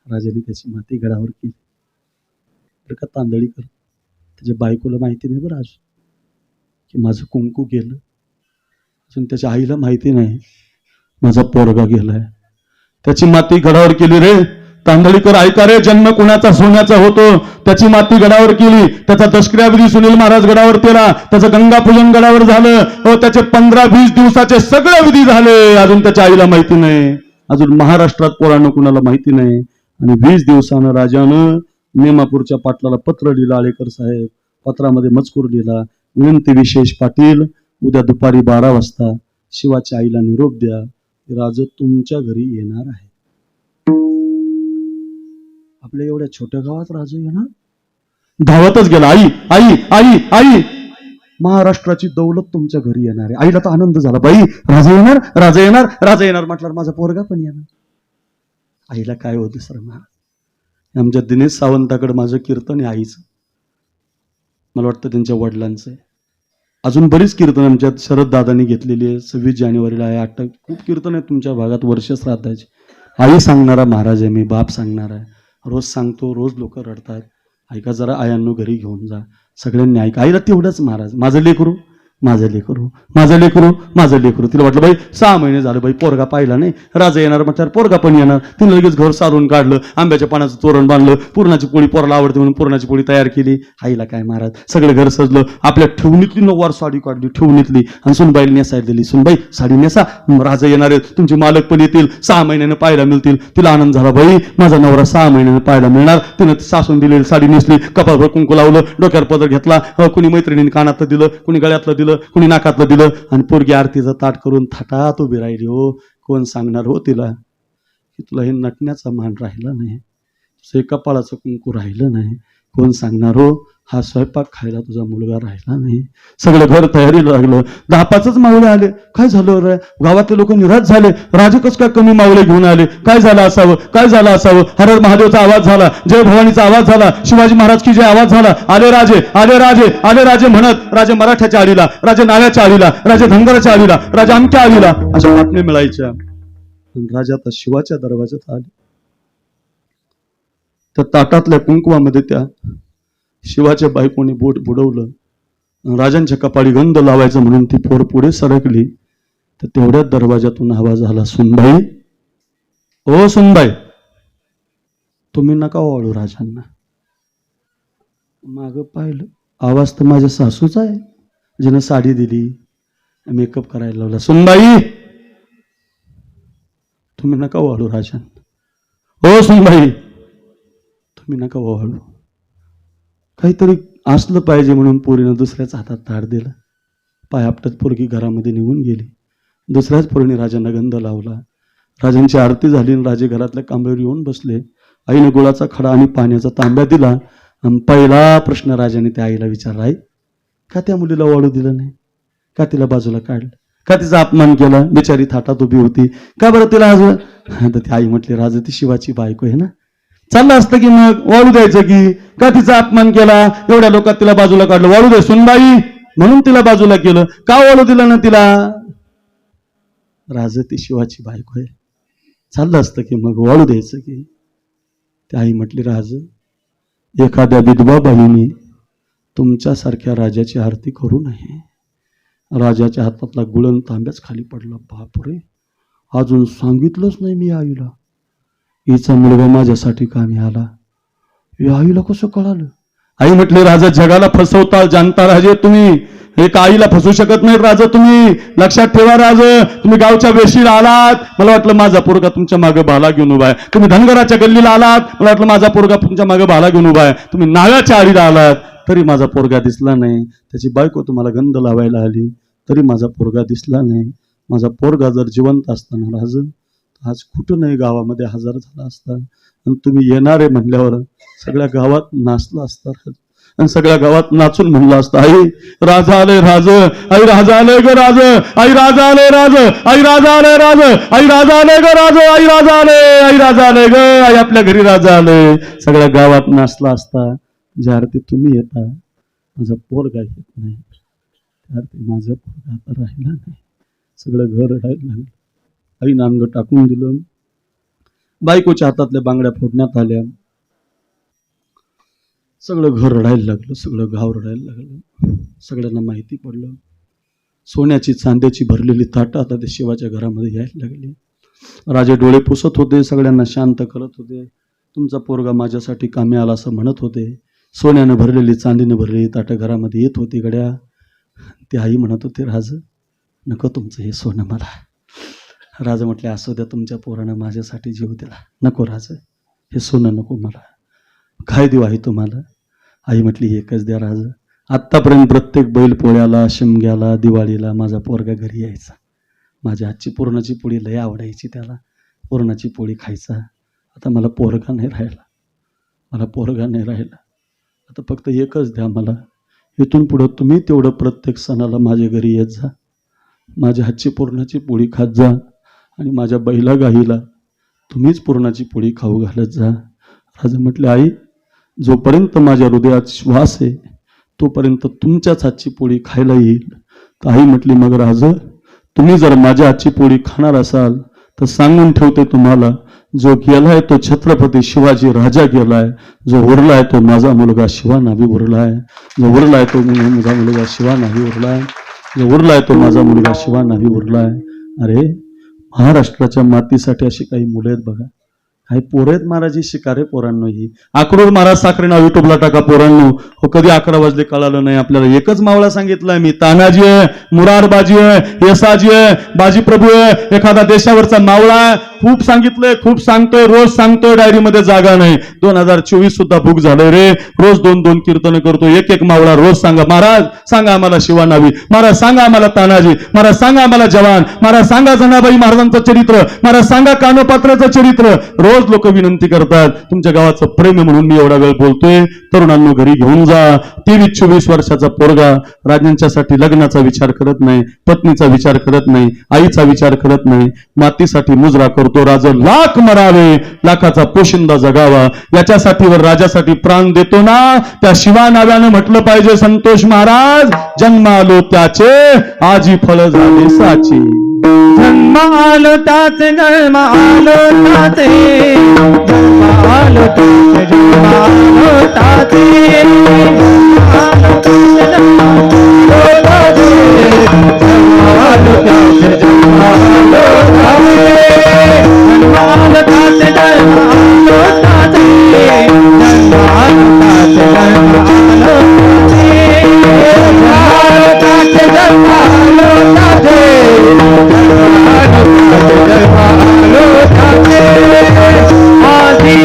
A: राजाने त्याची माती गडावर केली. बरं का तांदळीकर, त्याच्या बायकोला माहिती नाही बरं आज की माझं कुंकू गेलं. अजून त्याच्या आईला माहिती नाही माझा पोरगा गेलाय. त्याची माती गडावर केली रे. तांदळीकर ऐका रे, जन्म कुणाचा सोन्याचा होतो. त्याची माती गडावर केली. त्याचा दशक्रिया विधी सुनील महाराज गडावर केला. त्याचं गंगापूजन गडावर झालं. त्याचे 15-20 दिवसाचे सगळे विधी झाले. अजून त्याच्या आईला माहिती नाही. अजून महाराष्ट्रात पोरांना कुणाला माहिती नाही. आणि 20 दिवसानं राजानं नेमापूरच्या पाटलाला पत्र लिहिलं. आळेकर साहेब पत्रामध्ये मजकूर लिहिला, विनंती विशेष पाटील, उद्या दुपारी 12 वाजता शिवाच्या आईला निरोप द्या, राज तुमच्या घरी येणार आहे. आपल्या एवढ्या छोट्या गावात राजा येणार. धावतच गेला, आई आई आई आई, महाराष्ट्राची दौलत तुमच्या घरी येणार आहे. आईला तर आनंद झाला, बाई राजा येणार राजा येणार राजा येणार म्हटल्यावर माझा पोरगा पण येणार. आईला काय होत सर, आमच्या दिनेश सावंताकडे माझं कीर्तन आहे आईचं, मला वाटतं त्यांच्या वडिलांचं आहे. अजून बरीच कीर्तन आमच्यात शरद दादांनी घेतलेली आहे. 26 जानेवारीला आहे, 8 खूप कीर्तन आहे तुमच्या भागात वर्ष श्राद्धाची. आई सांगणारा महाराज आहे मी, बाप सांगणार आहे. रोज सांगतो, रोज लोक रडतात. ऐका जरा, आयांनो घरी घेऊन जा, सगळ्यांनी ऐका. आईला तेवढंच महाराज, माझं लेकरू माझं लेकरू माझं लेकरू माझं लेकरू. तिला वाटलं बाई 6 महिने झालं बाई पोरगा पाहिला नाही, राजा येणार म्हटल्यावर पोरगा पण येणार. तिने लगेच घर सारून काढलं, आंब्याच्या पानाचं तोरण बांधलं, पुरणाची पोळी पोराला आवडते म्हणून पुरणाची पोळी तयार केली. आईला काय महाराज, सगळं घर सजलं. आपल्या ठेवणीतली 9वार साडी काढली, ठेवणीतली, आणि सुनबाईला नेसायला दिली. सुनबाई साडी नेसा, राजा येणार आहेत, तुमचे मालक पण येतील, 6 महिन्यानं पाहायला मिळतील. तिला आनंद झाला, बाई माझा नवरा 6 महिन्यानं पाहायला मिळणार. तिनं सासून दिलेली साडी नेसली, कपाळभर कुंकू लावलं, डोक्यावर पदर घेतला. कुणी मैत्रिणीने कानातलं दिलं, कुणी गळ्यातलं दिलं, कुणी नाकातलं दिलं, आणि पोरगी आरतीचं ताट करून थाटात उभी राहिली. हो, कोण सांगणार हो तिला की तुला हे नटण्याचा मान राहिला नाही, तुझे कपाळाचं कुंकू राहिलं नाही. कोण सांगणार हो हा स्वयंपाक खायला तुझा मुलगा राहिला नाही. सगळं घर तयारीला लागलं. 10-5च मावळे आले. काय झालं रे, गावातले लोक निराश झाले. राजे कस काय कमी मावळे घेऊन आले, काय झालं असावं, काय झालं असावं. हर हर महादेवचा आवाज झाला, जय भवानीचा आवाज झाला, शिवाजी महाराज की जय आवाज झाला. आले राजे आले राजे आले राजे म्हणत राजे मराठ्याच्या आलीला, राजे नाव्याच्या आलीला, राजे धनगराच्या आलीला, राजे आमच्या आलीला अशा बातम्या मिळायच्या. राजा आता शिवाच्या दरवाजात आले. त्या ताटातल्या कुंकवामध्ये त्या शिवाच्या बायकोने बोट बुडवलं. राजांच्या कपाळी गंध लावायचं म्हणून ती पोर पुढे सरकली, तर तेवढ्याच दरवाजातून आवाज आला, सुनबाई, ओ सुनबाई, तुम्ही नका वाळू राजांना. माग पाहिलं, आवाज तर माझ्या सासूचा आहे, जिनं साडी दिली, मेकअप करायला लावला. सुनबाई, तुम्ही नका वाळू राजांना. ओ सुनबाई, तुम्ही नका वाळू. काहीतरी असलं पाहिजे म्हणून पोरीनं दुसऱ्याच हातात ताट दिलं. पाय आपटत पोरगी घरामध्ये निघून गेली. दुसऱ्याच पोरीने राजांना गंध लावला. राजांची आरती झाली आणि राजे घरातल्या कांबळीवर येऊन बसले. आईने गुळाचा खडा आणि पाण्याचा तांब्या दिला. आणि पहिला प्रश्न राजाने त्या आईला विचारला, आई का त्या मुलीला वाळू दिलं नाही, का तिला बाजूला काढलं, का तिचा अपमान केला, बिचारी थाटात उभी होती, का बरं तिला आज. तर ती आई म्हटली, राजा ती शिवाची बायको आहे ना, चाललं असतं की मग वाळू द्यायचं की, का तिचा अपमान केला, एवढ्या लोकात तिला बाजूला काढलं, वाळू दे सुनबाई म्हणून तिला बाजूला केलं, का वाळू दिलं ना तिला. राजा ती शिवाची बायको आहे, चाललं असतं की मग वाळू द्यायचं की. ती आई म्हटली, राज, एखाद्या विधवा बाईने तुमच्यासारख्या राजाची आरती करू नये. राजाच्या हातातला गुळण तांब्याच खाली पडला. बापरे, अजून सांगितलंच नाही मी आईला. हिचा मुलगा माझ्यासाठी कामी आला. हे आईला कसं कळालं? आई म्हटली, राजा जगाला फसवता जाणता राजे तुम्ही, एक आईला फसवू शकत नाही राजा तुम्ही. लक्षात ठेवा राज, तुम्ही गावच्या वेशीला आलात, मला वाटलं माझा पोरगा तुमच्या मागे भाला घेऊन उभा आहे. तुम्ही धनगराच्या गल्लीला आलात, मला वाटलं माझा पोरगा तुमच्या मागे भाला घेऊन उभा आहे. तुम्ही नाव्याच्या आळीला आलात, तरी माझा पोरगा दिसला नाही. त्याची बायको तुम्हाला गंध लावायला आली, तरी माझा पोरगा दिसला नाही. माझा पोरगा जर जिवंत असताना राज, आज कुठं नाही गावामध्ये हजर झाला असता, आणि तुम्ही येणारे म्हणल्यावर सगळ्या गावात नाचला असता, आणि सगळ्या गावात नाचून म्हणलं असतं, आई राजा आले राज, आई राजा आले ग राज, आई राजा आले राज, आई राजा आले राज, आई राजा आले ग राज, आई राजा आले, आई राजा आले ग, आई आपल्या घरी राजा आले. सगळ्या गावात नाचला असता. ज्या आरती तुम्ही येता, माझा पोरगा येत नाही. त्या आरती माझा पोरगा आता राहिला नाही. सगळं घर रडायला लागलं. आईनं अंग टाकून दिलं. बायकोच्या हातातल्या बांगड्या फोडण्यात आल्या. सगळं घर रडायला लागलं, सगळं गाव रडायला लागलं. सगळ्यांना माहिती पडलं. सोन्याची चांद्याची भरलेली ताटं आता ते शिवाच्या घरामध्ये यायला लागली. राजे डोळे पुसत होते, सगळ्यांना शांत करत होते. तुमचा पोरगा माझ्यासाठी कामी आला असं म्हणत होते. सोन्यानं भरलेली चांदीनं भरलेली ताटं घरामध्ये येत होती गड्या. ती आई म्हणत होती, राज नको तुमचं हे सोनं मला. राजा म्हटले, असू द्या, तुमच्या पोरानं माझ्यासाठी जीव दिला, नको राज, हे सोनं नको मला. काय देऊ आई तुम्हाला? आई म्हटली, एकच द्या राज. आत्तापर्यंत प्रत्येक बैल पोळ्याला, शिमग्याला, दिवाळीला माझा पोरगा घरी यायचा. माझ्या हातची पुरणाची पोळी लय आवडायची त्याला. पुरणाची पोळी खायचा. आता मला पोरगा नाही राहिला, मला पोरगा नाही राहिला. आता फक्त एकच द्या मला. इथून पुढं तुम्ही तेवढं प्रत्येक सणाला माझ्या घरी येत जा, माझ्या हातची पुरणाची पोळी खात जा, आणि माझ्या बैला गाईला तुम्हीच पुरणाची पोळी खाऊ घालत जा. राजा म्हटले, आई जोपर्यंत माझ्या हृदयात श्वास आहे तोपर्यंत तुमच्याच हातची पोळी खायला येईल. तर आई म्हटली, मग राज, तुम्ही जर माझ्या हातची पोळी खाणार असाल तर सांगून ठेवते तुम्हाला, जो गेलाय तो छत्रपती शिवाजी राजा गेलाय, जो उरलाय तो माझा मुलगा शिवानाभी उरलाय, जो उरलाय तो माझा मुलगा शिवानाभी उरलाय, जो उरलाय तो माझा मुलगा शिवानाभी उरलाय. अरे महाराष्ट्राच्या मातीसाठी अशी काही मुलं आहेत बघा. काही पोरं आहेत महाराज, ही शिकारे पोरांनो. ही अक्रोड महाराज साखरे नाव युट्यूबला टाका पोरांनो. हो, कधी 11 वाजले कळालं नाही आपल्याला. एकच मावळा सांगितलाय मी, तानाजी आहे, मुरारबाजी आहे, येसाजी आहे, बाजीप्रभू आहे, एखादा देशावरचा मावळा आहे. खूप सांगितलंय, खूप सांगतोय, रोज सांगतोय, डायरीमध्ये जागा नाही. 2024 सुद्धा बुक झालंय रे. रोज 2-2 कीर्तन करतो. एक मावळा रोज सांगा, महाराज सांगा आम्हाला शिवानावी, महाराज सांगा आम्हाला तानाजी, महाराज सांगा आम्हाला जवान, महाराज सांगा जनाबाई महाराजांचं चरित्र, महाराज सांगा कानोपात्राचं चरित्र. रोज लोक विनंती करतात. तुमच्या गावाचं प्रेम आहे म्हणून मी एवढा वेळ बोलतोय. तरुणांनो घरी घेऊन जा. 23-24 वर्षाचा पोरगा राजांच्यासाठी लग्नाचा विचार करत नाही, पत्नीचा विचार करत नाही, आईचा विचार करत नाही, मातीसाठी मुजरा करतो. राजा लाख मरावे, लाखाचा पोशिंदा जगावा, याच्यासाठी वर राजासाठी प्राण देतो ना. त्या शिवा नाव्यानं म्हटलं पाहिजे संतोष महाराज, जन्मालो त्याचे आजी फळ झाले साचे.
B: जन्म आलो ताचे, जन्म आलो ताचे, जन्म आलो ताचे, जन्म आलो ताचे, जन्म आलो ताचे, जन्म आलो ताचे, जन्म आलो ताचे, जन्म आलो ताचे, जन्म आलो ताचे, जन्म आलो ताचे, जन्म आलो ताचे, जन्म आलो ताचे, जन्म आलो ताचे, आधी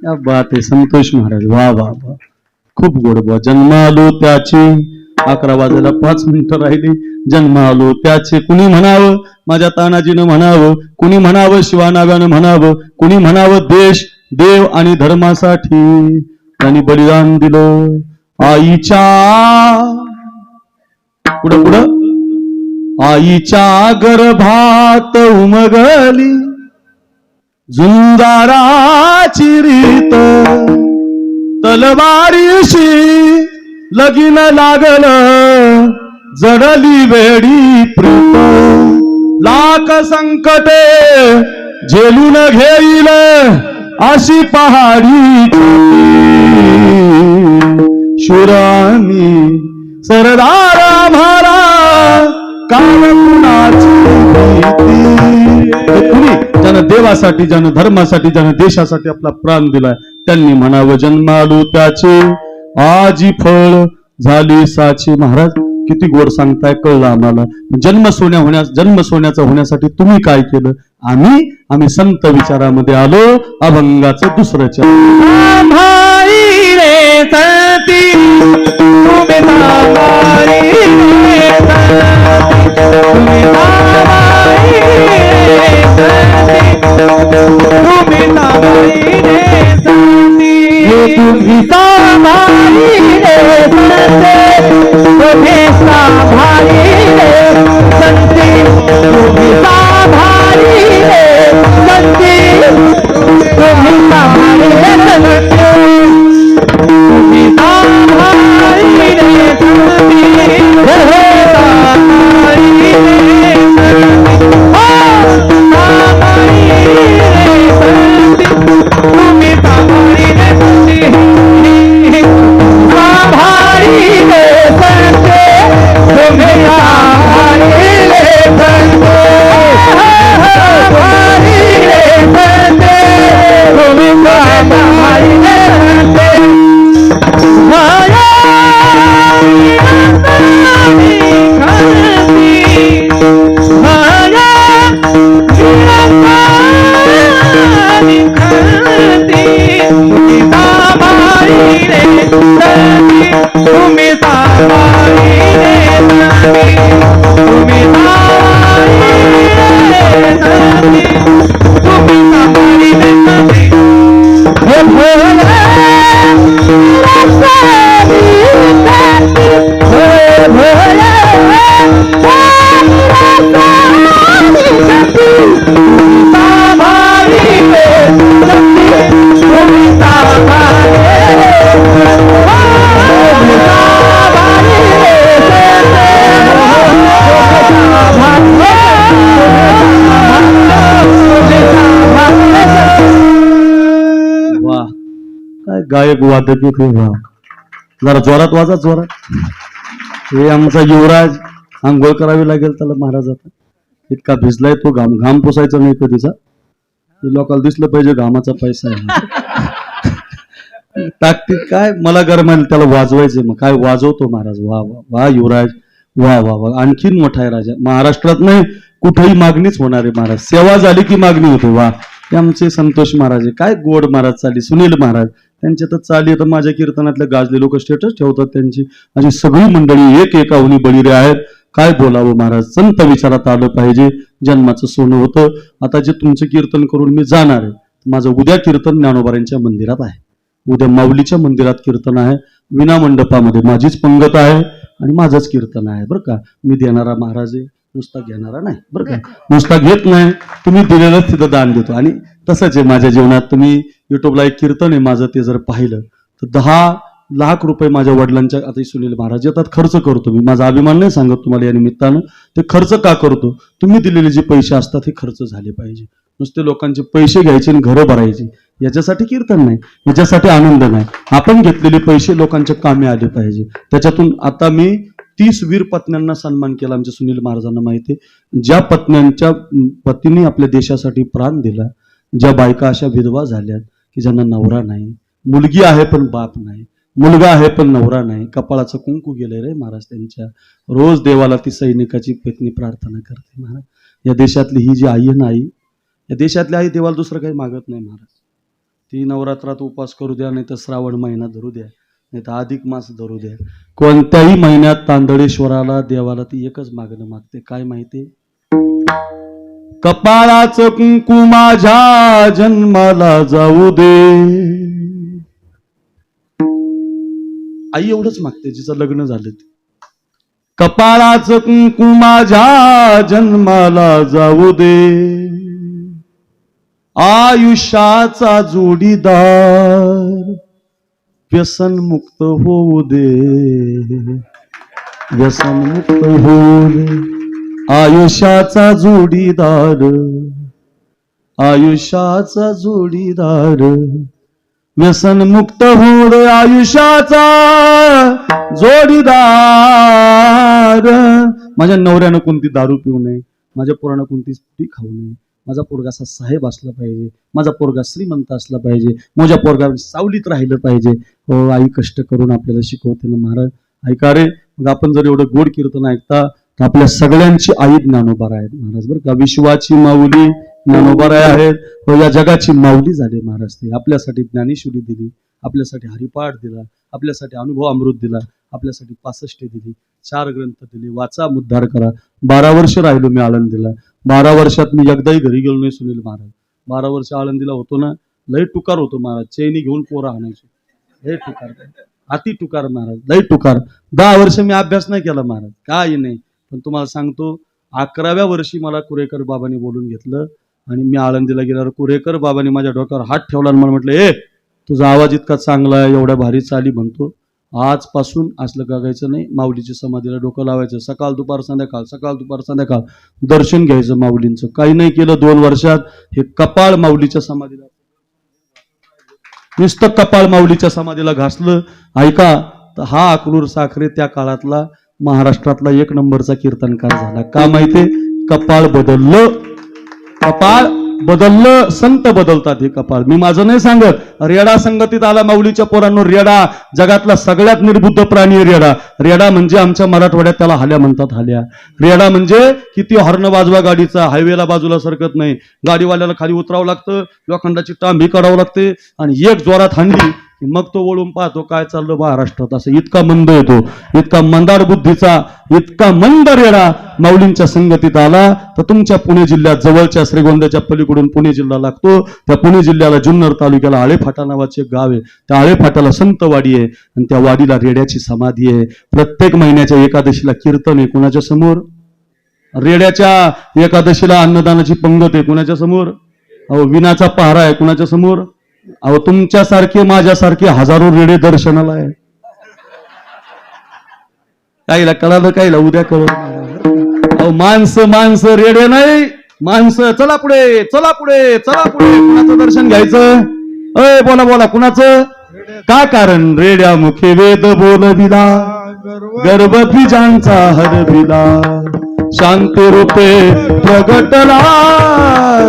A: क्या बात आहे संतोष महाराज, वा वा वा, खूप गोड बुवा. जन्मालो त्याची 11 वाजायला 5 मिनिटं राहिली. जन्मालो त्याचे, कुणी म्हणावं माझ्या तानाजीनं म्हणावं, कुणी म्हणावं शिवानाव्यानं म्हणावं, कुणी म्हणावं देश देव आणि धर्मासाठी त्यांनी बलिदान दिलं. आईच्या पुढं पुढं आईच्या गर्भात उमगली झुंजाराची रीत, तलवारीशी लगीन लागलं जडली वेडी प्रीत. लाख संकटे झेलून घेईल अशी पहाडी शुरानी सरदार आम्हाला काल कुणाची भीती. कुणी ज्यानं देवासाठी, ज्यानं धर्मासाठी, ज्यानं देशासाठी आपला प्राण दिलाय त्यांनी म्हणावं जन्मालो त्याचे आजी फळ झाली साची. महाराज किती गोड सांगताय, कळलं आम्हाला. जन्म सोन्याचा होण्यासाठी तुम्ही काय केलं? आम्ही संत विचारामध्ये आलो. अभंगाचं दुसरं चरण.
B: भाई रे सती तुम्ही सामारी रे सती, तुम्ही सामारी रे सती, तुम्ही सामारी रे सती, तुम्ही सामारी रे सती, तुम्ही सामारी रे सती, तुम्ही सामारी रे सती, तुम्ही सामारी रे सती, तुम्ही सामारी रे सती, हे सामारी रे सती, सामारी रे सती, तुम्ही सामारी रे सती, सामारी रे सती, तुम्ही सामारी रे सती, सामारी रे सती, तुम्ही सामारी रे सती. तुम्ही सामारी रे सती, तुम्ही सामारी रे सती, तुम्ही सामारी रे सती, हे भोले रसानी सती, हे भोले रसानी सती, तुम्ही सामारी रे सती, तुम्ही सामारी रे सती.
A: वा, काय गायक वादक इथे. वा, जरा जोरात वाजा, जोरात. हे आमचा युवराज, आंघोळ करावी लागेल त्याला महाराज. आता इतका भिजलाय तो, घाम पुसायचा नाही कधीचा. लोकांना दिसलं पाहिजे घामाचा पैसा आहे. ताकदीत काय मला गरमायला त्याला वाजवायचंय. मग काय वाजवतो महाराज. वा वा वा युवराज, वा वा वा. आणखीन मोठा आहे राजा. महाराष्ट्रात नाही कुठेही मागणीच होणार आहे महाराज. सेवा झाली की मागणी होते. वा, हे आमचे संतोष महाराज आहे. काय गोड महाराज चाली. सुनील महाराज त्यांच्या तर चाली तर माझ्या कीर्तनातले गाजले लोक स्टेटस ठेवतात त्यांची. अशी सगळी मंडळी एक एकाहुनी बळीरे आहेत. काय बोलावं महाराज. संत विचारात आलं पाहिजे. जन्माचं सोनं होतं. आता जे तुमचं कीर्तन करून मी जाणार आहे, माझं उद्या कीर्तन ज्ञानोबारांच्या मंदिरात आहे. उद्या माऊलीच्या मंदिरात कीर्तन आहे. विना मंडपामध्ये माझीच पंगत आहे आणि माझंच कीर्तन आहे बरं का. मी देणारा महाराज आहे, नुसता घेणारा नाही बरं का. नुसता घेत नाही, तुम्ही दिलेलंच तिथं दान देतो. आणि तसंच आहे माझ्या जीवनात. तुम्ही युट्यूबला एक कीर्तन आहे माझं, ते जर पाहिलं तर 10 लाख रुपये माझ्या वडिलांच्या, आता सुनील महाराज येतात, खर्च करतो मी. माझा अभिमान नाही सांगत तुम्हाला या निमित्तानं. ते खर्च का करतो, तुम्ही दिलेले जे पैसे असतात हे खर्च झाले पाहिजे. नुसते लोकांचे पैसे घ्यायचे आणि घरं भरायची, याच्यासाठी कीर्तन नाही, याच्यासाठी आनंद नाही. आपण घेतलेले पैसे लोकांच्या कामी आले पाहिजे. त्याच्यातून आता मी 30 वीर पत्न्यांना सन्मान केला. आमच्या सुनील महाराजांना माहिती आहे, ज्या पत्न्यांच्या पतीने आपल्या देशासाठी प्राण दिला, ज्या बायका अशा विधवा झाल्यात की ज्यांना नवरा नाही, मुलगी आहे पण बाप नाही, मुलगा आहे पण नवरा नाही, कपाळाचं कुंकू गेले रे महाराज त्यांच्या. रोज देवाला ती सैनिकाची पत्नी प्रार्थना करते महाराज. या देशातली ही जी आई आहे ना, आई, या देशातली आई देवाला दुसरं काही मागत नाही महाराज. ती नवरात्रात उपवास करू द्या, नाही तर श्रावण महिना धरू द्या, नाही तर अधिक मास धरू द्या. कोणत्याही महिन्यात तांदळेश्वराला देवाला ती एकच मागणं मागते. काय माहिती? कपाळाचं कुंकू माझ्या जन्माला जाऊ दे. आई एवढंच मागते जिचं लग्न झालं ते. कपाळाचं कुंकू माझ्या जन्माला जाऊ दे, आयुष्याचा जोडीदार व्यसन मुक्त होऊ दे, व्यसन मुक्त होऊ दे. आयुष्याचा जोडीदार, आयुष्याचा जोडीदार व्यसन मुक्त होऊ दे, आयुष्याचा जोडीदार. माझ्या नवऱ्यानं कोणती दारू पिऊ नये, माझ्या पोरानं कोणती पुडी खाऊ नये, माझा पोरगा असा साहेब असला पाहिजे, माझा पोरगा श्रीमंत असला पाहिजे, माझ्या पोरगा सावलीत राहिलं पाहिजे. हो, आई कष्ट करून आपल्याला शिकवते ना महाराज. ऐका रे, मग आपण जर एवढं गोड कीर्तन ऐकता तर आपल्या सगळ्यांची आई ज्ञानोबा आहेत महाराज, बरं का. विश्वाची माऊली ज्ञानोबा आहेत. हो, या जगाची माऊली झाले महाराज. ते आपल्यासाठी ज्ञानेश्वरी दिली, आपल्यासाठी हरिपाठ दिला, आपल्यासाठी अनुभव अमृत दिला, आपल्यासाठी 65 दिली, 4 ग्रंथ दिले. वाचा, मुद्दार करा. 12 वर्ष राहिलो मी आळंदीला. 12 वर्षात मी एकदाही घरी गेलो नाही सुनील महाराज. 12 वर्ष आळंदीला होतो ना, लय टुकार होतो महाराज. चैनी घेऊन पोरं आणायचो, लय टुकार, अति टुकार महाराज, लय टुकार. 10 वर्ष मी अभ्यास नाही केला महाराज, काही नाही. पण तुम्हाला सांगतो, 11व्या वर्षी मला कुरेकर बाबांनी बोलून घेतलं आणि मी आळंदीला गेल्यावर कुरेकर बाबांनी माझ्या डोक्यावर हात ठेवला आणि मला म्हटलं, ए तुझा आवाज इतका चांगला आहे, एवढ्या भारी चाली म्हणतो, आजपासून असलं गागायचं नाही, माऊलीच्या समाधीला डोकं लावायचं, सकाळ दुपार संध्याकाळ, सकाळ दुपार संध्याकाळ दर्शन घ्यायचं माऊलींचं. काही नाही केलं 2 वर्षात. हे कपाळ माऊलीच्या समाधीला, नुसतं कपाळ माऊलीच्या समाधीला घासलं. ऐका, तर हा अकलूर साखरे त्या काळातला महाराष्ट्रातला 1 नंबरचा कीर्तनकार झाला. का माहितीये? कपाळ बदललं, कपाळ बदललं. संत बदलतात हे कपाळ. मी माझं नाही सांगत. रेडा संगतीत आला माऊलीच्या पोरांनो. रेडा जगातला सगळ्यात निर्बुद्ध प्राणी रेडा. रेडा म्हणजे आमच्या मराठवाड्यात त्याला हाल्या म्हणतात, हाल्या. रेडा म्हणजे किती हॉर्न वाजवा गाडीचा, हायवेला बाजूला सरकत नाही, गाडीवाल्याला खाली उतरावं लागतं, लोखंडाची टांबी काढावं लागते आणि एक जोरात हाणली मग तो वळून पाहतो काय चाललं महाराष्ट्रात. असं इतका मंद येतो, इतका मंदार बुद्धीचा, इतका मंद रेडा माऊलींच्या संगतीत आला. तर तुमच्या पुणे जिल्ह्यात जवळच्या श्रीगोंद्याच्या पलीकडून पुणे जिल्हा लागतो. त्या पुणे जिल्ह्याला जुन्नर तालुक्याला आळेफाटा नावाचे एक गाव आहे. त्या आळेफाटाला संतवाडी आहे आणि त्या वाडीला रेड्याची समाधी आहे. प्रत्येक महिन्याच्या एकादशीला कीर्तन आहे. कुणाच्या समोर? रेड्याच्या एकादशीला अन्नदानाची पंगत आहे. कुणाच्या समोर? अहो, विनाचा पहारा आहे. कुणाच्या समोर? अहो, तुमच्यासारखे माझ्यासारखे हजारो रेडे दर्शनाला आहे. काहीला कळालं, काहीला उद्या कळलं. अहो, माणसं माणसं रेडे नाही, माणसं. चला पुढे, चला पुढे, चला पुढे. कुणाचं दर्शन घ्यायचं? अय बोला बोला, कुणाचं? का कारण? रेड्या मुखे वेद बोलविला, गर्भ बीजांचा हरविला, शांती रूपे प्रगटला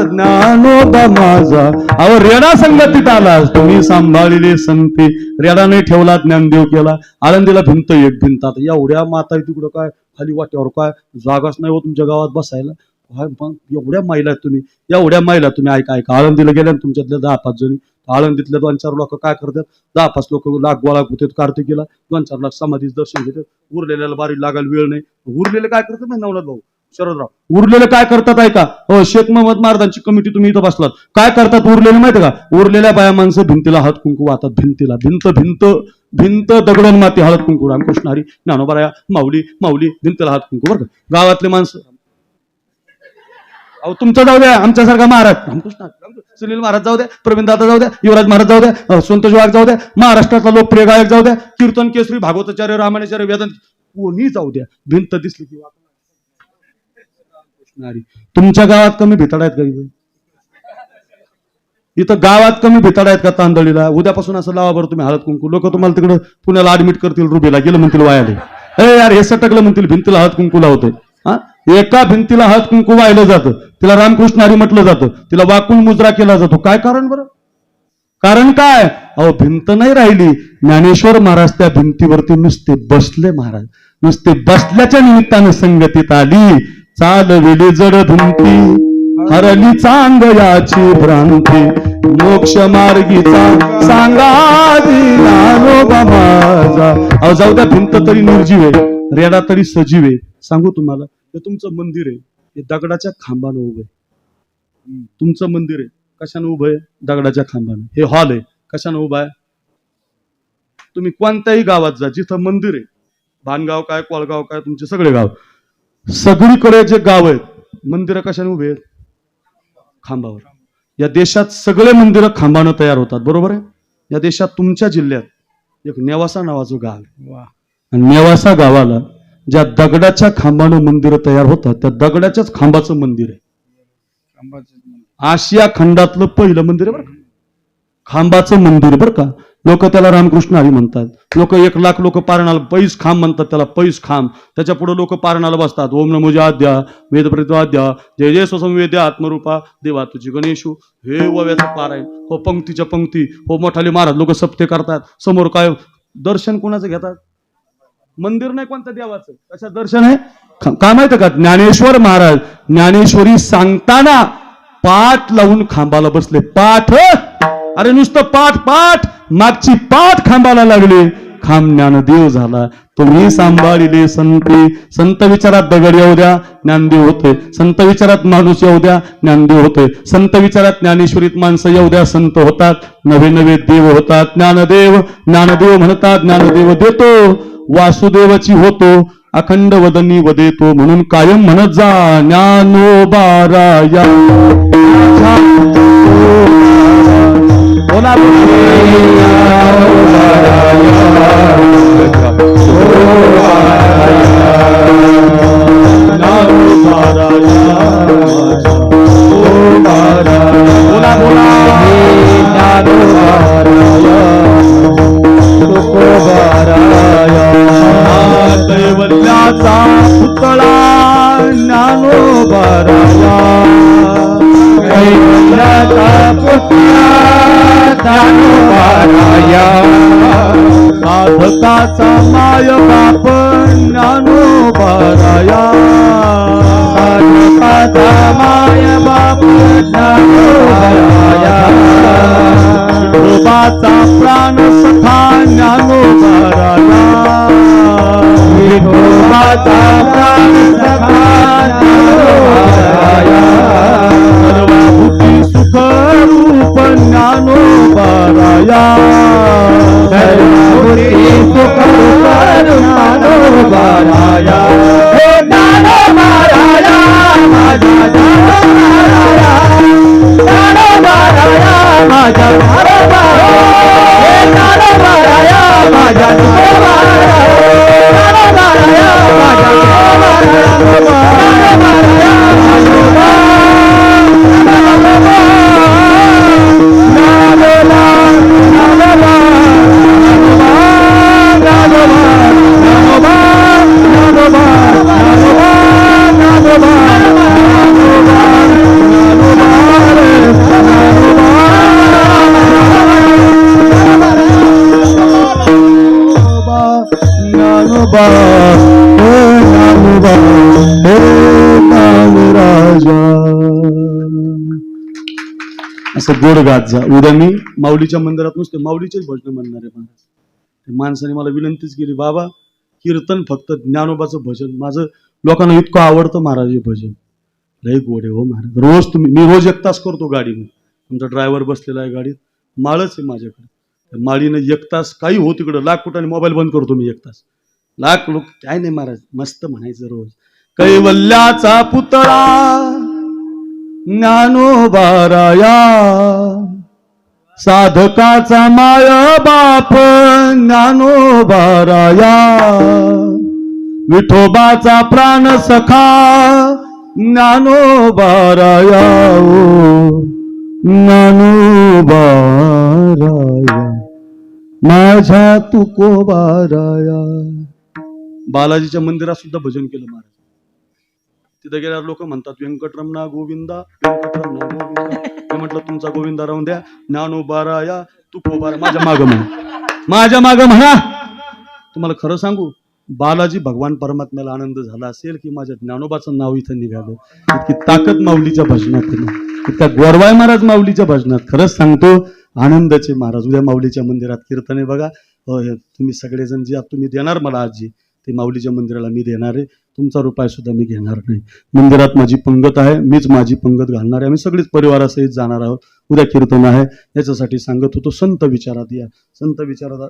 A: ज्ञानोबा माझा. अहो, रेडा संगतीत आला, तुम्ही सांभाळले संती. रेडा नाही ठेवला, ज्ञानदेव केला. आळंदीला भिंत एक, भिंतात एवढ्या माता तिकडं, काय खाली वाट्यावर काय जागाच नाही हो तुमच्या गावात बसायला. मग एवढ्या महिला तुम्ही, एवढ्या महिला तुम्ही. ऐका ऐका, आळंदीला गेल्या तुमच्यातल्या 10-5 जणी. आळंदीतल्या 2-4 लोक काय करतात? 10-5 लोक लाख गोळा होतात कार्तिकीला, 2-4 लाख समाधीच दर्शन घेतात. उरलेल्याला बारी लागायला वेळ नाही. उरलेले काय करतात माहिती? नवनाथ भाऊ, शरदराव, उरलेले काय करतात ऐका. हो, शेख मोहम्मद महाराजांची कमिटी तुम्ही इथं बसलात, काय करतात उरलेले माहिती का? उरलेल्या बाया माणसं भिंतीला हळद कुंकू वाहतात. भिंतीला, भिंत भिंत भिंत दगडण माती हळद कुंकू. रामकृष्ण हरी, ज्ञानोबा, माऊली माऊली, भिंतीला हळद कुंकू. बरं का? गावातले माणसं. अहो, तुमचं जाऊ द्या, आमच्यासारखा महाराज रामकृष्ण सुनील महाराज जाऊ द्या, प्रवीण दादा जाऊ द्या, युवराज महाराज जाऊ द्या, संतोष वाघ जाऊ द्या, महाराष्ट्रातला लोकप्रिय गायक जाऊ द्या, कीर्तन केसरी, भागवताचार्य, रामायणाचार्य, वेदांत कोणी जाऊ द्या, भिंत दिसली की तुमच्या गावात कमी भिताड आहेत का? इथं गावात कमी भिताड आहेत का? तांदळीला उद्यापासून असं लावा बरं तुम्ही हळद कुंकू. लोक तुम्हाला तिकडं पुण्याला ऍडमिट करतील, रुबेला गेलं म्हणतील, वायाले, अरे यार हे सटकलं म्हणतील, भिंतीला हळद कुंकू लावतोय. हा, एका भिंतीला हळद कुंकू वाहिलं जातं, तिला रामकृष्ण हरी म्हटलं जातं, तिला वाकून मुजरा केला जातो. काय कारण बरं? कारण काय? अहो, भिंत नाही राहिली. ज्ञानेश्वर महाराज त्या भिंतीवरती नुसते बसले महाराज. नुसते बसल्याच्या निमित्तानं संगतीत आली. चालविली जड भिंती हरली चांग याची भ्रांती मोक्ष मार्गीचा सांगा ज्ञानोबा माझा. अहो जाऊ द्या, भिंत तरी निर्जीव आहे, रेडा तरी सजीव आहे. सांगू तुम्हाला, हे तुमचं मंदिर आहे, हे दगडाच्या खांबानं उभं आहे. तुमचं मंदिर आहे कशानं उभं आहे? दगडाच्या खांबानं. हे हॉल आहे कशानं उभा आहे? तुम्ही कोणत्याही गावात जा जिथं मंदिर आहे, भानगाव काय, कोळगाव काय, तुमचे सगळे गाव, सगळीकडे जे गाव आहेत मंदिरं कशाने उभे आहेत? खांबावर. या देशात सगळे मंदिरं खांबानं तयार होतात, बरोबर आहे? या देशात तुमच्या जिल्ह्यात एक नेवासा नावाचं गाव आहे, आणि नेवासा गावाला ज्या दगडाच्या खांबानं मंदिरं तयार होतात त्या दगडाच्याच खांबाचं मंदिर आहे. आशिया खंडातलं पहिलं मंदिर आहे बरं का, खांबाचं मंदिर बरं का. लोक त्याला रामकृष्ण हरी म्हणतात. लोक 1 लाख लोक पारणाला पैस खांब म्हणतात, त्याला पैस खांब. त्याच्या पुढे लोक पारणाला बसतात. ओम नमो आद्या वेद प्रतिवाद्या जय जय स्वसंवेद्या आत्मरूपा देवा तुझी गणेशू. हे ओव्याचं पार आहे हो, पंक्तीच्या पंक्ती हो. मोठाले महाराज लोक सप्ते करतात. समोर काय दर्शन कोणाचं घेतात? मंदिर नाही कोणत्या देवाचं, कशा दर्शन आहे? काय माहिती का, ज्ञानेश्वर महाराज ज्ञानेश्वरी सांगताना पाठ लावून खांबाला बसले. पाठ, अरे नुसतं पाठ पाठ, मागची पाठ खांबाला लागली. खांब ज्ञानदेव झाला. तुम्ही सांभाळिले संती. संत विचारात दगड येऊ द्या, ज्ञानदेव होते. संत विचारात माणूस येऊ द्या, ज्ञानदेव होते. संत विचारात ज्ञानेश्वरीत माणसं येऊ द्या, संत होतात. नवे नवे देव होतात. ज्ञानदेव ज्ञानदेव म्हणतात, ज्ञानदेव देतो. वासुदेवाची होतो, अखंड वदनी वदेतो. म्हणून कायम म्हणत जा ज्ञानोबाराया. बोला कैवल्याचा पुतळा ज्ञानोबाराया. कैवल्याचा पुतळा ज्ञानोबाराया. साधकाचा माय बाप ज्ञानोबाराया. साधकाचा माय बाप ज्ञानोबाराया. विठोबाचा प्राण सखा ज्ञानोबाराया. विठोबाचा प्राण सखा ज्ञानोबाराया. सर्वभूती सुख रूप ज्ञानोबाराया. सर्वभूती सुख रूप ज्ञानोबाराया. हे ज्ञानोबाराया माझा ज्ञानोबाराया. ज्ञानोबाराया माझा ज्ञानोबाराया. हे ज्ञानोबाराया माझा ज्ञानोबाराया. ज्ञानोबाराया माझा ज्ञानोबाराया. ज्ञानोबाराया असं गोड गात जा. उद्या मी माऊलीच्या मंदिरात नुसते माऊलीचेच भजन म्हणणार आहे. महाराज माणसाने मला विनंतीच केली, बाबा कीर्तन फक्त ज्ञानोबाचं भजन. माझं लोकांना इतकं आवडतं महाराज हे भजन, लय गोड आहे हो महाराज. रोज मी रोज 1 तास करतो गाडीने. तुमचा ड्रायव्हर बसलेला आहे गाडीत, माळच आहे माझ्याकडे. माळीनं 1 तास काही हो तिकडं लाख कुठाने मोबाईल बंद करतो मी 1 तास. लाख लोक काय नाही महाराज, मस्त म्हणायचं रोज. कैवल्याचा पुतळा ज्ञानोबाराया. साधकाचा माय बाप ज्ञानोबाराया. विठोबाचा प्राण सखा ज्ञानोबाराया. ज्ञानोबाराया माझ्या तुकोबाराया. बालाजीच्या मंदिरात सुद्धा भजन केलं महाराज. तिथे गेल्यावर लोक म्हणतात व्यंकटरमणा गोविंदा व्यंकटरमणा गोविंदा. मी म्हटलं तुमचा गोविंदा राहून द्या, ज्ञानोबाराया तुकोबारा माझ्या माग म्हणा, माझ्या माग म्हणा. तुम्हाला खरं सांगू, बालाजी भगवान परमात्म्याला आनंद झाला असेल की माझ्या ज्ञानोबाचं नाव इथं निघालं. इतकी ताकद माऊलीच्या भजनात आहे ना, इतका गोरवाय महाराज माऊलीच्या भजनात. खरंच सांगतो आनंदाचे महाराज. उद्या माऊलीच्या मंदिरात कीर्तन आहे बघा. तुम्ही सगळेजण जे तुम्ही देणार मला आजी ते माऊलीच्या मंदिराला मी देणार आहे. तुमचा रुपया सुद्धा मी घेणार नाही. मंदिरात माझी पंगत आहे, मीच माझी पंगत घालणार आहे. आम्ही सगळीच परिवारासहित जाणार आहोत. उद्या कीर्तन आहे, याच्यासाठी सांगत होतो. संत विचारात या, संत विचारात.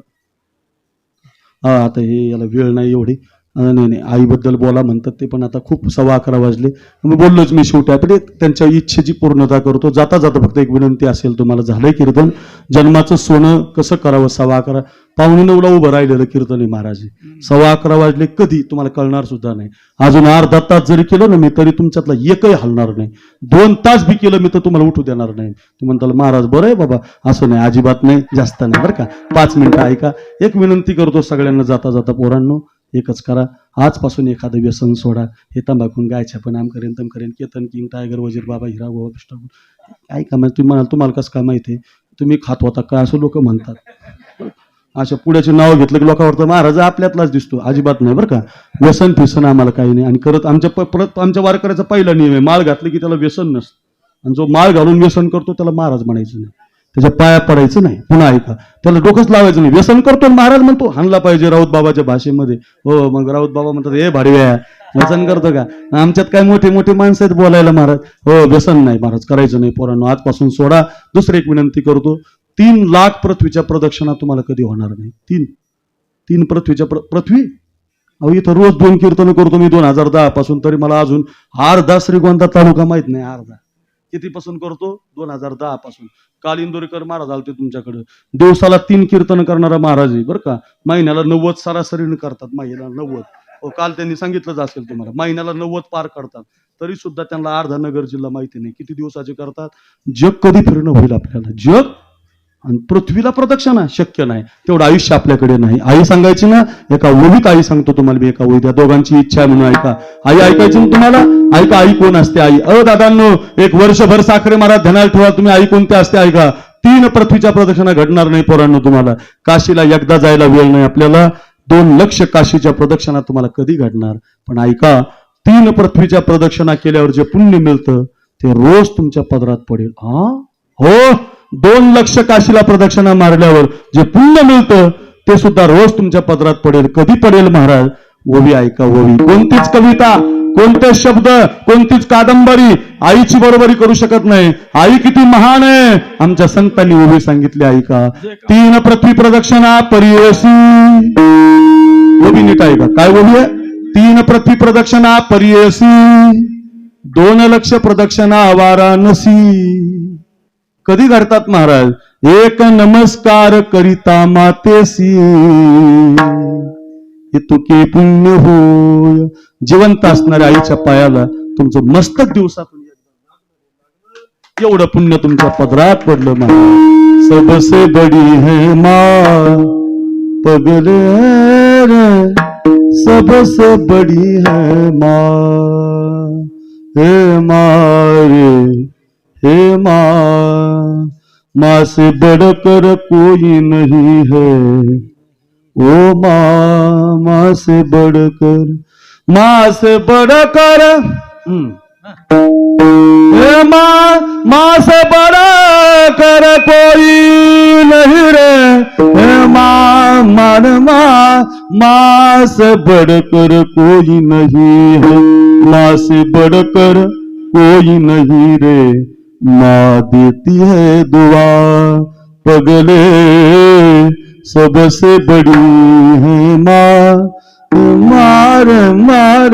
A: आता हे याला वेळ नाही एवढी. नाही आईबद्दल बोला म्हणतात ते, पण आता खूप 11:15 वाजले. मी बोललोच मी शेवटी आपले त्यांच्या इच्छेची पूर्णता करतो. जाता जाता फक्त एक विनंती असेल तुम्हाला. झालंय कीर्तन. जन्माचं सोनं कसं करावं. 11:15 9:15 उभं राहिलेलं कीर्तन आहे महाराज. 11:15 वाजले कधी तुम्हाला कळणार सुद्धा नाही. अजून अर्धा तास जरी केलं ना मी तरी तुमच्यातला एकही हलणार नाही. 2 तास बी केलं मी तर तुम्हाला उठू देणार नाही. तुम्ही म्हणताल महाराज बरं आहे बाबा. असं नाही, अजिबात नाही, जास्त नाही बरं का. 5 मिनिटं ऐका. एक विनंती करतो सगळ्यांना जाता जाता. पोरांनो एकच करा, आजपासून एखादं व्यसन सोडा. हे तंबाखून गायच्या पण आम करेन तम करेन केतन किंग टायगर वजीर बाबा हिरा गोवा पिष्ट ऐका. म्हणजे तुम्ही म्हणाल तुम्हाला कसं काय माहिती आहे, तुम्ही खात होता काय असं लोक म्हणतात. अशा पुढ्याचे नाव घेतलं की लोकांवर महाराज आपल्यातलाच दिसतो. अजिबात नाही बरं का. व्यसन फिसन आम्हाला काही नाही. आणि करत आमच्या वारकऱ्याचा पहिला नियम आहे, माळ घातली की त्याला व्यसन नसतं. आणि जो माळ घालून व्यसन करतो त्याला महाराज म्हणायचं नाही, त्याच्या पाया पडायचं नाही. पुन्हा ऐका, त्याला डोकंच लावायचं नाही. व्यसन करतो महाराज म्हणतो हाणला पाहिजे राऊत बाबाच्या भाषेमध्ये. हो, मग राऊत बाबा म्हणतात हे भाडव्या व्यसन करतो का. आमच्यात काय मोठे मोठे माणसं आहेत बोलायला महाराज. हो व्यसन नाही महाराज, करायचं नाही पोरांनो, आजपासून सोडा. दुसरी एक विनंती करतो, 3 लाख पृथ्वीच्या प्रदक्षिणा तुम्हाला कधी होणार नाही. 3 पृथ्वीच्या पृथ्वी. अहो इथं रोज 2 कीर्तन करतो मी 2010 पासून, तरी मला अजून अर्धा श्रीगोंदा तालुका माहित नाही. अर्धा कितीपासून करतो? 2010 पासून. काल इंदोरीकर महाराज आलते तुमच्याकडे. दिवसाला 3 कीर्तन करणारा महाराज आहे बरं का. महिन्याला 90 सरासरीने करतात. महिन्याला 90. हो काल त्यांनी सांगितलंच असेल तुम्हाला. महिन्याला 90 पार करतात. तरी सुद्धा त्यांना अर्धा नगर जिल्हा माहिती नाही. किती दिवसाचे करतात. जग कधी फिरणं होईल आपल्याला. जग आणि पृथ्वीला प्रदक्षिणा शक्य नाही. तेवढं आयुष्य आपल्याकडे नाही. आई सांगायची ना, एका ओळीत आई सांगतो तुम्हाला मी, एका ओळीत. त्या दोघांची इच्छा आहे म्हणून ऐका. आई ऐकायची ना तुम्हाला. ऐका आई कोण असते. आई दादांनो, एक वर्षभर साखरे महाराज ध्यानात ठेवा तुम्ही. आई कोणत्या असते ऐका. 3 पृथ्वीच्या प्रदक्षिणा घडणार नाही पोरांनो तुम्हाला. काशीला एकदा जायला वेळ नाही आपल्याला. 2 लक्ष काशीच्या प्रदक्षिणा तुम्हाला कधी घडणार. पण ऐका, 3 पृथ्वीच्या प्रदक्षिणा केल्यावर जे पुण्य मिळतं ते रोज तुमच्या पदरात पडेल. हो, 2 लक्ष काशीला प्रदक्षिणा मारल्यावर जे पुण्य मिळतं ते सुद्धा रोज तुमच्या पदरात पडेल. कधी पडेल महाराज. ओवी ऐका, ओवी. कोणतीच कविता, कोणते शब्द, कोणतीच कादंबरी आईची बरोबरी करू शकत नाही. आई किती महान आहे. आमच्या संतांनी ओवी सांगितली ऐका. 3 पृथ्वी प्रदक्षिणा परियसी. ओवी नीट ऐका. काय ओवी आहे. 3 पृथ्वी प्रदक्षिणा परियसी, 2 लक्ष प्रदक्षिणा वाराणसी. कधी घडतात महाराज. 1 नमस्कार करिता मातेसी, हे तुके पुण्य होय. जिवंत असणाऱ्या आईच्या पायाला तुमचं मस्तक दिवसातून एवढं पुण्य तुमच्या पदरात पडलं महाराज. सबसे बडी है माँ पगले रे, सबसे बडी है माँ. हे मारे हे माँ से बढ़कर कोई नहीं है. ओ माँ से बढ़कर, माँ से बढ़कर, हे माँ से बढ़कर कोई नहीं रे. हे माँ से बढ़कर कोई नहीं है. माँ से बढ़कर कोई नहीं रे. माँ देती है दुआ पगले, सबसे बड़ी है माँ. मार मार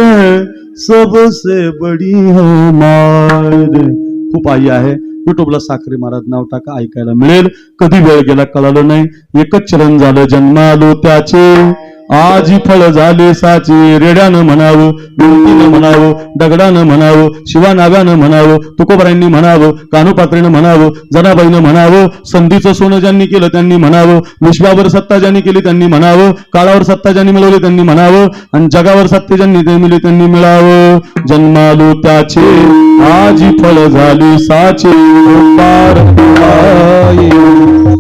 A: सबसे बड़ी है मार. खूप आई आहे. युट्यूबला साखरे महाराज नाव टाका, ऐकायला मिळेल. कधी वेळ गेला कळालं नाही. एकच चरण झालं जन्मालो त्याचे, आजी फळ झाले साचे. रेड्यानं म्हणावं, मूर्तीनं म्हणावं, दगडानं म्हणावं, शिवानाव्यानं म्हणावं, तुकोबरायांनी म्हणावं, कानोपात्रेनं म्हणावं, जनाबाईनं म्हणावं, संधीचं सोनं ज्यांनी केलं त्यांनी म्हणावं, विश्वावर सत्ता ज्यांनी केली त्यांनी म्हणावं, काळावर सत्ता ज्यांनी मिळवली त्यांनी म्हणावं, आणि जगावर सत्ता ज्यांनी मिळवली त्यांनी मिळावं. जन्मालो त्याचे, आजी फळ झाले साचे. पार